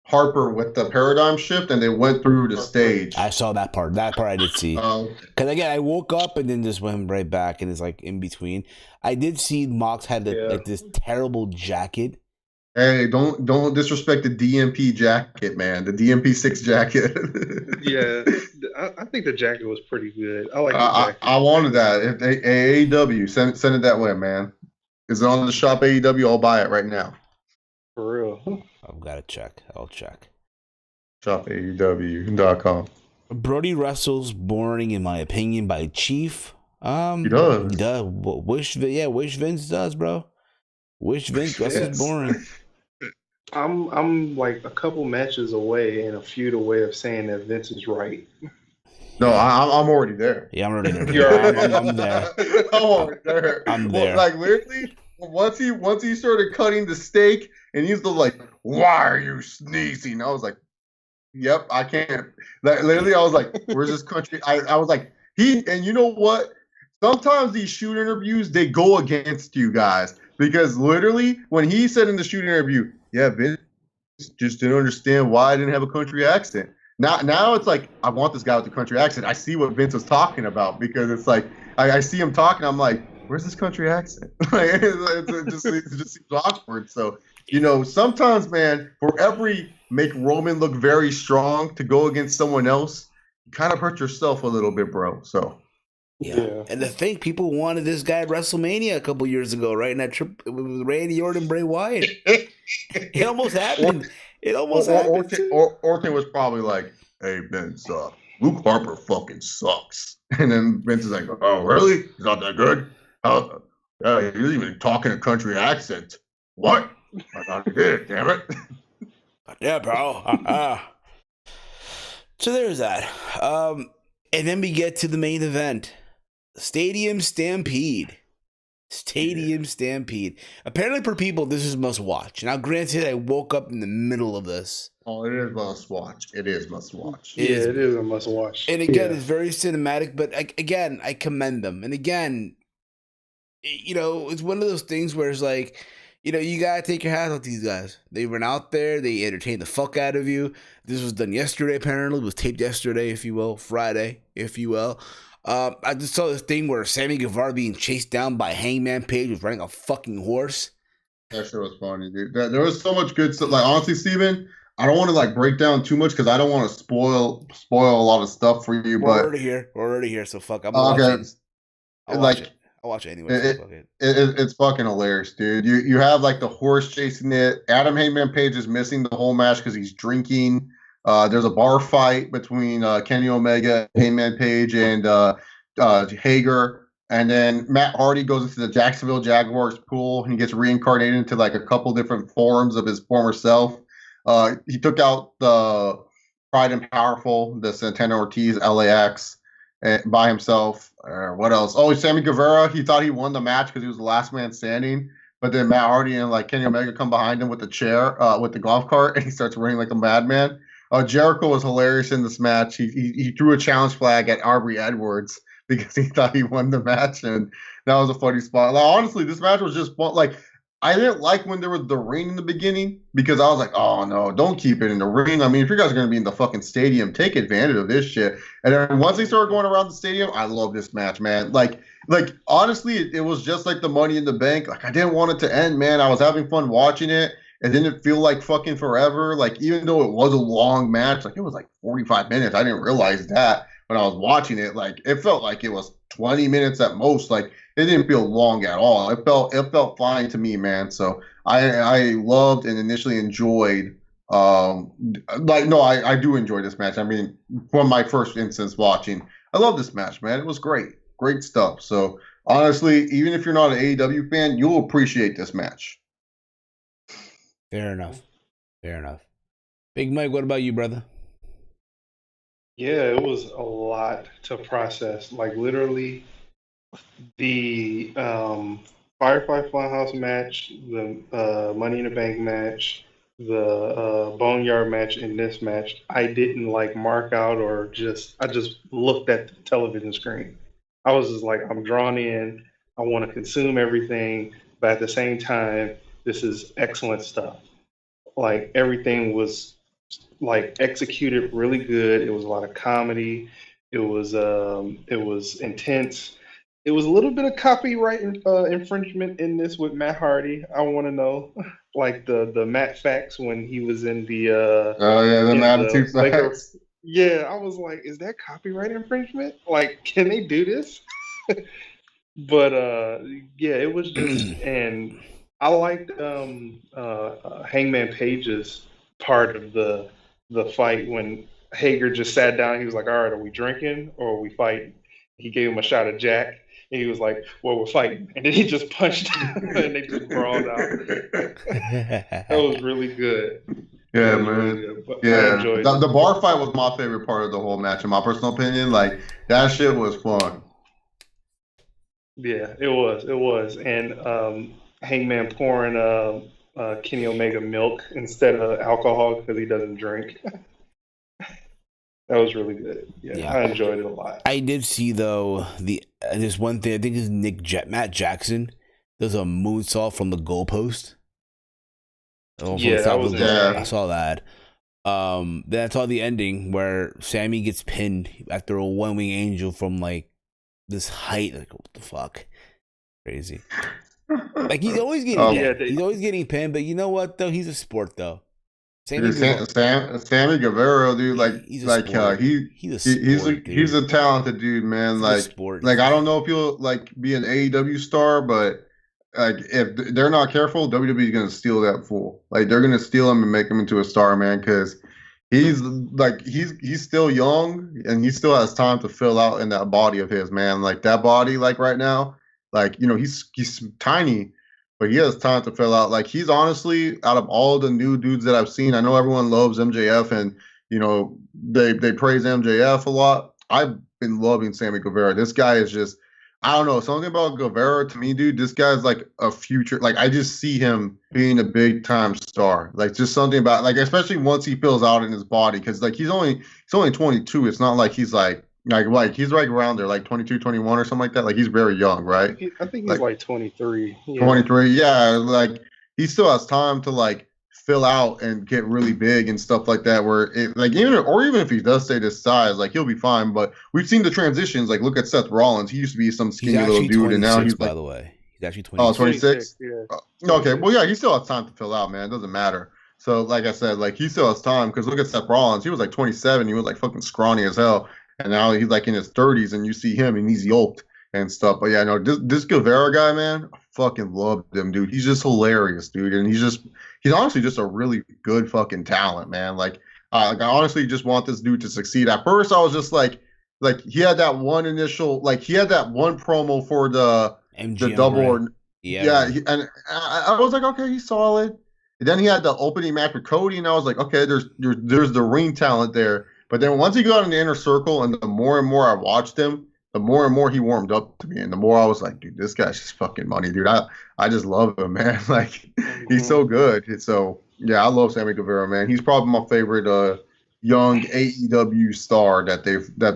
Harper with the paradigm shift, and they went through the stage. I saw that part. That part I did see. Because again, I woke up and then just went right back, and it's like in between. I did see Mox had like this terrible jacket. Hey, don't disrespect the DMP jacket, man. The DMP 6 jacket. Yeah, I think the jacket was pretty good. I like the jacket. I wanted that. If they, AEW, send it that way, man. Is it on the shop AEW? I'll buy it right now. For real. I've got to check. I'll check. ShopAEW.com. Brody wrestles boring, in my opinion, by Chief. He does. He does. Wish Vince does, bro. Wish Vince wrestles boring. I'm like a couple matches away and a feud away of saying that Vince is right. No, I'm already there. Yeah, I'm already there. I'm there. I'm already there. I'm there. Well, like literally, once he started cutting the steak, and he's like, "Why are you sneezing?" I was like, "Yep, I can't." Like, literally, I was like, "Where's this country?" I was like, and you know what? Sometimes these shoot interviews they go against you guys because literally, when he said in the shoot interview, "Yeah, Vince just didn't understand why I didn't have a country accent." Now it's like I want this guy with the country accent. I see what Vince was talking about because it's like I see him talking. I'm like, where's this country accent? it just seems awkward. So sometimes, man, for every make Roman look very strong to go against someone else, you kind of hurt yourself a little bit, bro. So yeah. And the thing, people wanted this guy at WrestleMania a couple years ago, right? In that trip with Randy Orton, Bray Wyatt. It almost happened. Orton was probably like, "Hey, Vince, Luke Harper fucking sucks." And then Vince is like, "Oh, really? He's not that good? Yeah, he was even talking a country accent. What? I thought he did, damn it." Yeah, bro. So there's that. And then we get to the main event. Stadium Stampede. Stampede. Apparently, for people, this is must watch. Now, granted, I woke up in the middle of this. Oh, it is must watch. It is must watch. It is a must watch. And again, it's very cinematic, but again, I commend them. And again, it's one of those things where it's like, you gotta take your hat off these guys. They went out there, they entertained the fuck out of you. This was done yesterday, apparently. It was taped yesterday, if you will. Friday, if you will. I just saw this thing where Sammy Guevara being chased down by Hangman Page was riding a fucking horse. That shit was funny, dude. There was so much good stuff. Like, honestly, Steven, I don't want to break down too much because I don't want to spoil a lot of stuff for you. We're already here. So fuck. I'm okay. I'll watch it anyway. It's fucking hilarious, dude. You have the horse chasing it. Adam Hangman Page is missing the whole match because he's drinking. There's a bar fight between Kenny Omega, Hangman Page, and Hager. And then Matt Hardy goes into the Jacksonville Jaguars pool and he gets reincarnated into a couple different forms of his former self. He took out the Pride and Powerful, the Santana Ortiz, LAX, by himself. What else? Oh, Sammy Guevara. He thought he won the match because he was the last man standing. But then Matt Hardy and Kenny Omega come behind him with the chair, with the golf cart, and he starts running like a madman. Jericho was hilarious in this match. He threw a challenge flag at Aubrey Edwards because he thought he won the match, and that was a funny spot. Honestly, this match was just fun. I didn't like when there was the ring in the beginning because I was like, oh no, don't keep it in the ring. I mean, if you guys are going to be in the fucking stadium, take advantage of this shit. And then once they started going around the stadium, I love this match, man. Honestly, it was just like the Money in the Bank. I didn't want it to end, man. I was having fun watching it. It didn't feel like fucking forever. Even though it was a long match, it was 45 minutes. I didn't realize that when I was watching it. It felt like it was 20 minutes at most. It didn't feel long at all. It felt fine to me, man. So I loved and initially enjoyed. I do enjoy this match. I mean, from my first instance watching, I love this match, man. It was great stuff. So honestly, even if you're not an AEW fan, you'll appreciate this match. Fair enough. Big Mike, what about you, brother? Yeah, it was a lot to process. Literally, the Firefly Funhouse match, the Money in the Bank match, the Boneyard match, and this match, I didn't mark out or I just looked at the television screen. I was just I'm drawn in. I want to consume everything, but at the same time, this is excellent stuff. Everything was executed really good. It was a lot of comedy. It was intense. It was a little bit of copyright infringement in this with Matt Hardy. I want to know, the Matt facts when he was in the Matt Facts. Yeah, I was like, is that copyright infringement? Like, can they do this? But yeah, it was just, and I liked Hangman Page's part of the fight when Hager just sat down. He was like, "All right, are we drinking or are we fighting?" He gave him a shot of Jack, and he was like, "Well, we're fighting," and then he just punched him, and they just brawled out. That was really good. Yeah, That was man. really good. But I Yeah, enjoyed the it. bar fight was my favorite part of the whole match, in my personal opinion. Like that shit was fun. Yeah, it was. It was. And Hangman pouring Kenny Omega milk instead of alcohol because he doesn't drink. That was really good. Yeah, I enjoyed it a lot. I did see though there's one thing I think is Matt Jackson does a moonsault from the goalpost. Yeah, that was I saw that. Then I saw the ending where Sammy gets pinned after a one wing angel from like this height. Like what the fuck, crazy. Like he's always getting pinned. He's always getting pinned. But you know what though? He's a sport though. Sammy Guevara, dude, he's a talented dude, man. Like I don't know if he'll like be an AEW star, but like if they're not careful, WWE is gonna steal that fool. Like they're gonna steal him and make him into a star, man, because he's still young and he still has time to fill out in that body of his, man. Like that body, like right now, like he's tiny, but he has time to fill out. Like he's honestly, out of all the new dudes that I've seen, I know everyone loves MJF and they praise MJF a lot. I've been loving Sammy Guevara. This guy is just, I don't know, something about Guevara to me, dude. This guy's like a future. Like I just see him being a big time star. Like just something about, like, especially once he fills out in his body, because like he's only 22. It's not like he's like he's right around there, like 22, 21 or something like that. Like he's very young, right? I think he's like 23. Yeah. 23, yeah. Like he still has time to like fill out and get really big and stuff like that. Where it, like even if he does stay this size, like he'll be fine. But we've seen the transitions. Like look at Seth Rollins. He used to be some skinny little dude, and now he's by like, the way, he's actually 26. Oh, 26? Yeah. Okay, well yeah, he still has time to fill out, man. It doesn't matter. So like I said, like he still has time because look at Seth Rollins. He was like 27. He was like fucking scrawny as hell. And now he's like in his 30s, and you see him, and he's yoked and stuff. But yeah, no, this Guevara guy, man, I fucking love him, dude. He's just hilarious, dude, and he's honestly just a really good fucking talent, man. Like I honestly just want this dude to succeed. At first, I was just like he had that one initial, like he had that one promo for the double, right? And I was like, okay, he's solid. And then he had the opening match with Cody, and I was like, okay, there's the ring talent there. But then once he got in the inner circle, and the more and more I watched him, the more and more he warmed up to me, and the more I was like, dude, this guy's just fucking money, dude. I just love him, man. Like he's so good. And so yeah, I love Sammy Guevara, man. He's probably my favorite young AEW star that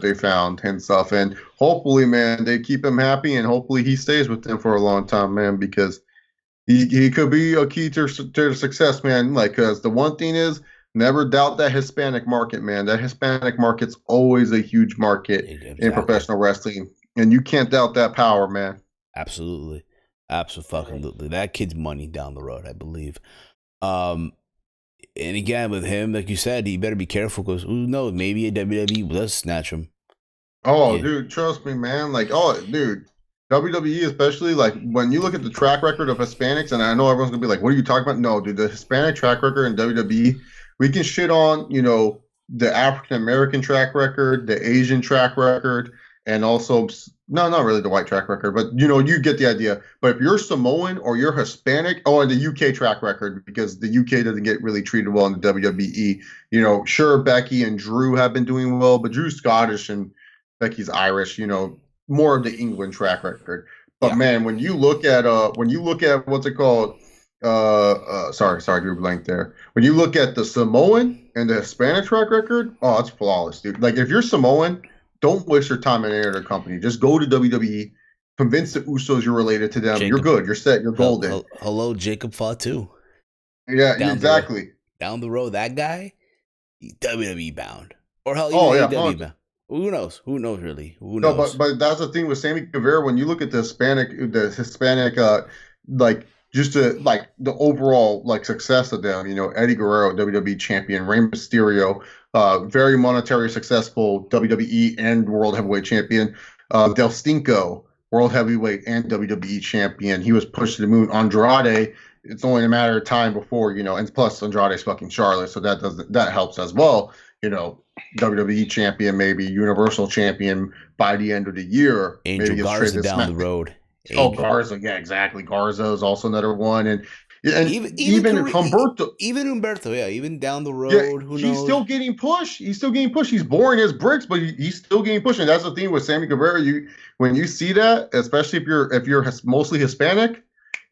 they found and stuff. And hopefully, man, they keep him happy, and hopefully he stays with them for a long time, man, because he could be a key to success, man. Like, cause the one thing is, never doubt that Hispanic market, man. That Hispanic market's always a huge market in professional wrestling, and you can't doubt that power, man. Absolutely. That kid's money down the road, I believe. And again, with him, like you said, he better be careful because who knows? Maybe a WWE does snatch him. Oh, yeah. Dude, trust me, man. Like, oh, dude, WWE, especially, like, when you look at the track record of Hispanics, and I know everyone's gonna be like, "What are you talking about?" No, dude, the Hispanic track record in WWE. We can shit on, the African American track record, the Asian track record, and also not really the white track record, but you get the idea. But if you're Samoan or you're Hispanic, and the UK track record, because the UK doesn't get really treated well in the WWE. Sure, Becky and Drew have been doing well, but Drew's Scottish and Becky's Irish. More of the England track record. But man, when you look at what's it called? Sorry, drew blank there. When you look at the Samoan and the Hispanic track record, oh, it's flawless, dude. Like if you're Samoan, don't waste your time in any other company. Just go to WWE, convince the Usos you're related to them. Jacob. You're good. You're set. You're golden. Hello, Jacob Fatu. Yeah, exactly. Down the road, that guy, he's WWE bound, or hell, AEW bound. Who knows? Who knows really? Who knows? No, but that's the thing with Sammy Guevara. When you look at the Hispanic, like just to like the overall like success of them. You know, Eddie Guerrero, WWE champion, Rey Mysterio, very monetary successful WWE and World Heavyweight champion, Del Stinko, World Heavyweight and WWE champion. He was pushed to the moon. Andrade, it's only a matter of time before, you know, and plus Andrade's fucking Charlotte, so that helps as well. You know, WWE champion, maybe Universal champion by the end of the year. Angel maybe Garza down the road. Oh, Garza, yeah, exactly. Garza is also another one, and even Humberto, even down the road. yeah, Who he's knows? still getting pushed. He's still getting pushed. He's boring as bricks, but he's still getting pushed. And that's the thing with Sammy Guevara. When you see that, especially if you're mostly Hispanic,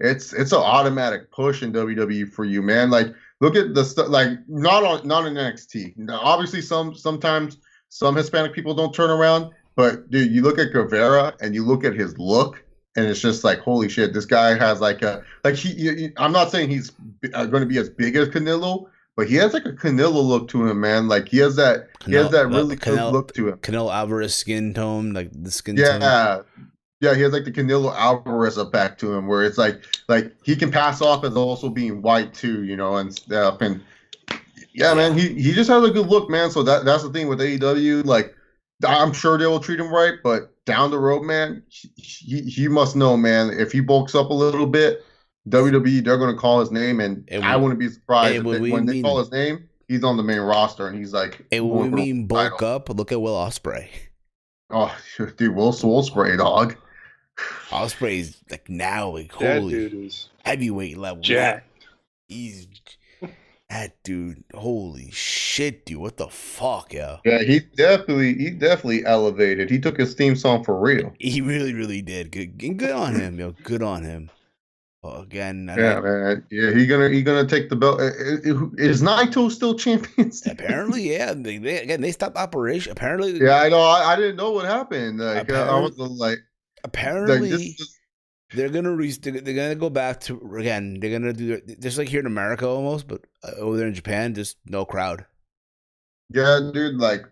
it's an automatic push in WWE for you, man. Like look at the stuff. Like not in NXT. Now, obviously, sometimes some Hispanic people don't turn around, but dude, you look at Guevara and you look at his look. And it's just like, holy shit, this guy has like I'm not saying he's going to be as big as Canelo, but he has like a Canelo look to him, man. Like he has that really good look to him. Canelo Alvarez skin tone, like the skin tone. Yeah, he has like the Canelo Alvarez effect to him, where it's like he can pass off as also being white too, you know, and stuff. And yeah, man, he just has a good look, man. So that's the thing with AEW, like. I'm sure they will treat him right, but down the road, man, he must know, man. If he bulks up a little bit, WWE, they're going to call his name, and I wouldn't be surprised when they call his name, he's on the main roster, and he's like. Hey, when we mean bulk up, look at Will Ospreay. Oh, dude, Will Ospreay, dog. Ospreay's like now, like that holy dude is heavyweight level. Jack. He's. That dude, holy shit, dude! What the fuck, yo? Yeah, he definitely elevated. He took his theme song for real. He really, really did. Good on him, yo. Good on him. Well, again, man. Yeah, he gonna take the belt. Is Naito still champion? Apparently, yeah. They stopped operation. Apparently, yeah, I know. I didn't know what happened. Like, I was like, apparently. Like, they're gonna go back to again. They're gonna do just like here in America almost, but over there in Japan, just no crowd. Yeah, dude. Like,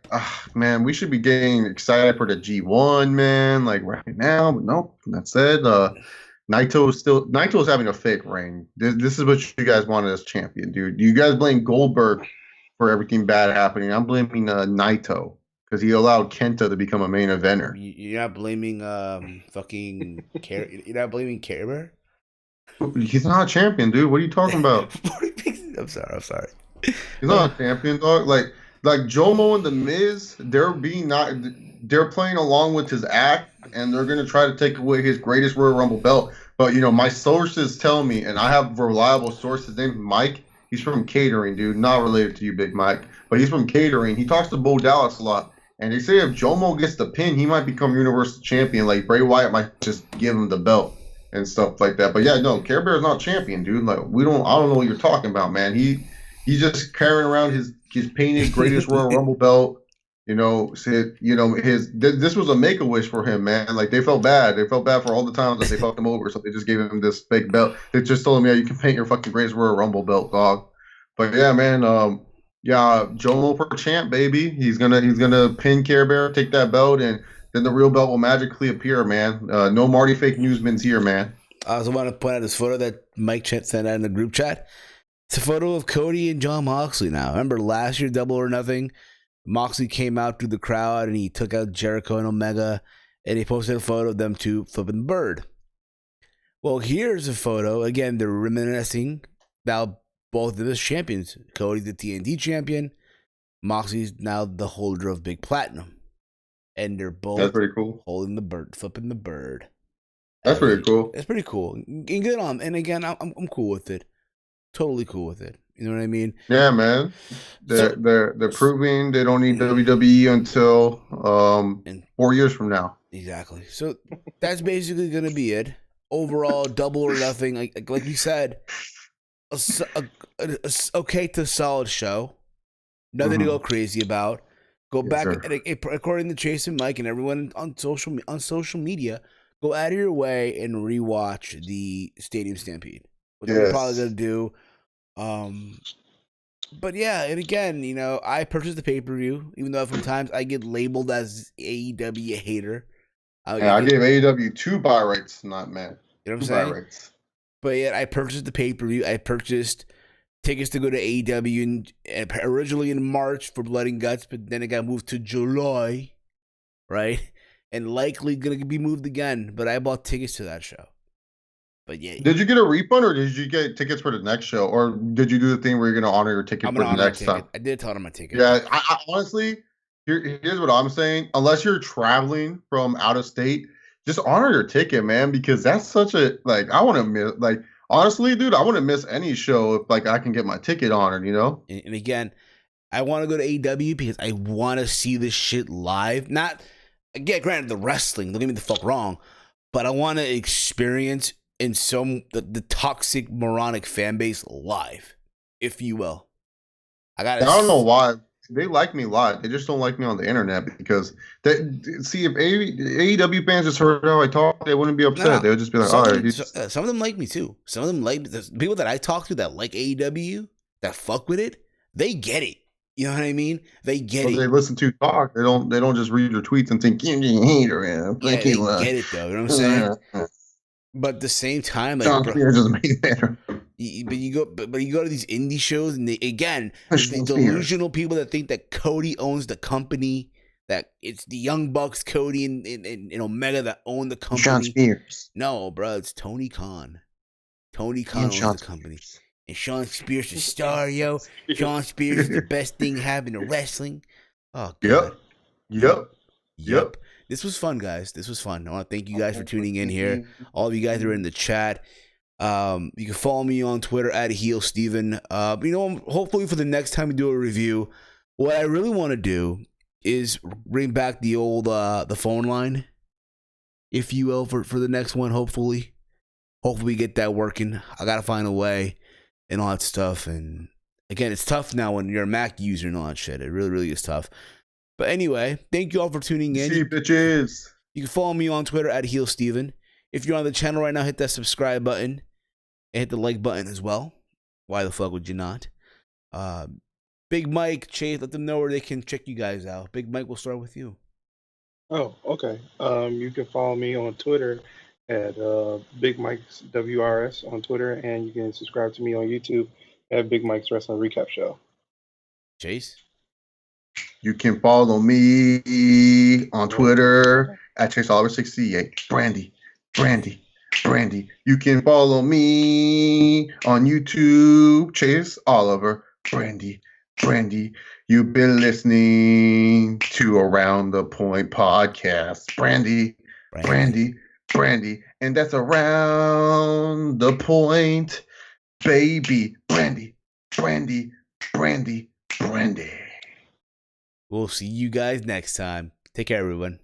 man, we should be getting excited for the G1, man. Like right now, but nope. That's it. Naito's having a fake reign. This is what you guys wanted as champion, dude. You guys blame Goldberg for everything bad happening. I'm blaming Naito. Because he allowed Kenta to become a main eventer. You're not blaming fucking You're not blaming Care Bear? He's not a champion, dude. What are you talking about? I'm sorry. He's not a champion, dog. Like Jomo and the Miz, they're playing along with his act, and they're gonna try to take away his greatest Royal Rumble belt. But you know, my sources tell me, and I have reliable sources. His name's Mike. He's from catering, dude. Not related to you, Big Mike, but he's from catering. He talks to Bo Dallas a lot. And they say if Jomo gets the pin, he might become Universal Champion. Like Bray Wyatt might just give him the belt and stuff like that. But yeah, no, Care Bear's not champion, dude. Like I don't know what you're talking about, man. He's just carrying around his painted greatest Royal Rumble belt. You know, this was a make-a-wish for him, man. Like they felt bad. They felt bad for all the times that they fucked him over, so they just gave him this fake belt. They just told him, yeah, you can paint your fucking greatest Royal Rumble belt, dog. But yeah, man. Yeah, Jomo for champ, baby. He's gonna pin Care Bear, take that belt, and then the real belt will magically appear, man. No Marty fake newsman's here, man. I also want to point out this photo that Mike sent out in the group chat. It's a photo of Cody and Jon Moxley now. Remember last year, Double or Nothing? Moxley came out through the crowd and he took out Jericho and Omega, and he posted a photo of them two flipping the bird. Well, here's a photo. Again, they're reminiscing now. Both of us champions. Cody's the TNT champion. Moxley's now the holder of Big Platinum. And they're both That's pretty cool. Holding the bird, flipping the bird. That's pretty cool. That's pretty cool. And good on. And again, I'm cool with it. Totally cool with it. You know what I mean? Yeah, man. They're proving they don't need WWE until 4 years from now. Exactly. So that's basically gonna be it. Overall, Double or Nothing. Like you said. A okay to solid show. Nothing to go crazy about. Go back according to Chase and Mike and everyone on social media. Go out of your way and rewatch the Stadium Stampede. Which we're probably gonna do. But yeah, and again, you know, I purchased the pay-per-view, even though sometimes I get labeled as AEW hater. I gave AEW 2 buy rates, not man. You know what I'm saying? But yet I purchased the pay-per-view. I purchased tickets to go to AEW originally in March for Blood and Guts, but then it got moved to July, right? And likely going to be moved again. But I bought tickets to that show. But yeah. Did you get a refund or did you get tickets for the next show? Or did you do the thing where you're going to honor your ticket for the next time? I did honor my ticket. Yeah, I honestly, here's what I'm saying. Unless you're traveling from out of state, just honor your ticket, man, because that's such a, like, I want to miss, like, honestly, dude, I wouldn't miss any show if, like, I can get my ticket honored, you know? And again, I want to go to AEW because I want to see this shit live. Not, again, granted, the wrestling, don't get me the fuck wrong, but I want to experience the toxic, moronic fan base live, if you will. I don't know why. They like me live. They just don't like me on the internet because if AEW fans just heard how I talk, they wouldn't be upset. No. They would just be like, all right. Some of them like me too. Some of them like the people that I talk to that like AEW, that fuck with it, they get it. You know what I mean? They get it. They listen to you talk. They don't just read your tweets and think, you're a hater, man. Yeah, they get it though. You know what I'm saying? But at the same time, like, but you go to these indie shows, and the delusional people that think that Cody owns the company, that it's the Young Bucks, Cody and Omega that own the company. Sean Spears. No, bro, it's Tony Khan. Tony Khan owns the company, and Sean Spears is star, yo. Sean Spears is the best thing happening to wrestling. Oh, God. Yep. This was fun, guys. This was fun. I want to thank you guys for tuning in here. All of you guys are in the chat. You can follow me on Twitter at HeelSteven. Hopefully for the next time we do a review, what I really want to do is bring back the old the phone line, if you will, for the next one. Hopefully we get that working. I gotta find a way and all that stuff. And again, it's tough now when you're a Mac user and all that shit. It really, really is tough. But anyway, thank you all for tuning in. See, bitches. You can follow me on Twitter at HeelSteven. If you're on the channel right now, hit that subscribe button and hit the like button as well. Why the fuck would you not? Big Mike, Chase, let them know where they can check you guys out. Big Mike, we'll start with you. Oh, okay. You can follow me on Twitter at Big Mike's WRS on Twitter, and you can subscribe to me on YouTube at Big Mike's Wrestling Recap Show. Chase? You can follow me on Twitter at ChaseOliver68. Brandy. You can follow me on YouTube, Chase Oliver. Brandy. You've been listening to Around the Point podcast. Brandy. And that's Around the Point, baby. Brandy. We'll see you guys next time. Take care, everyone.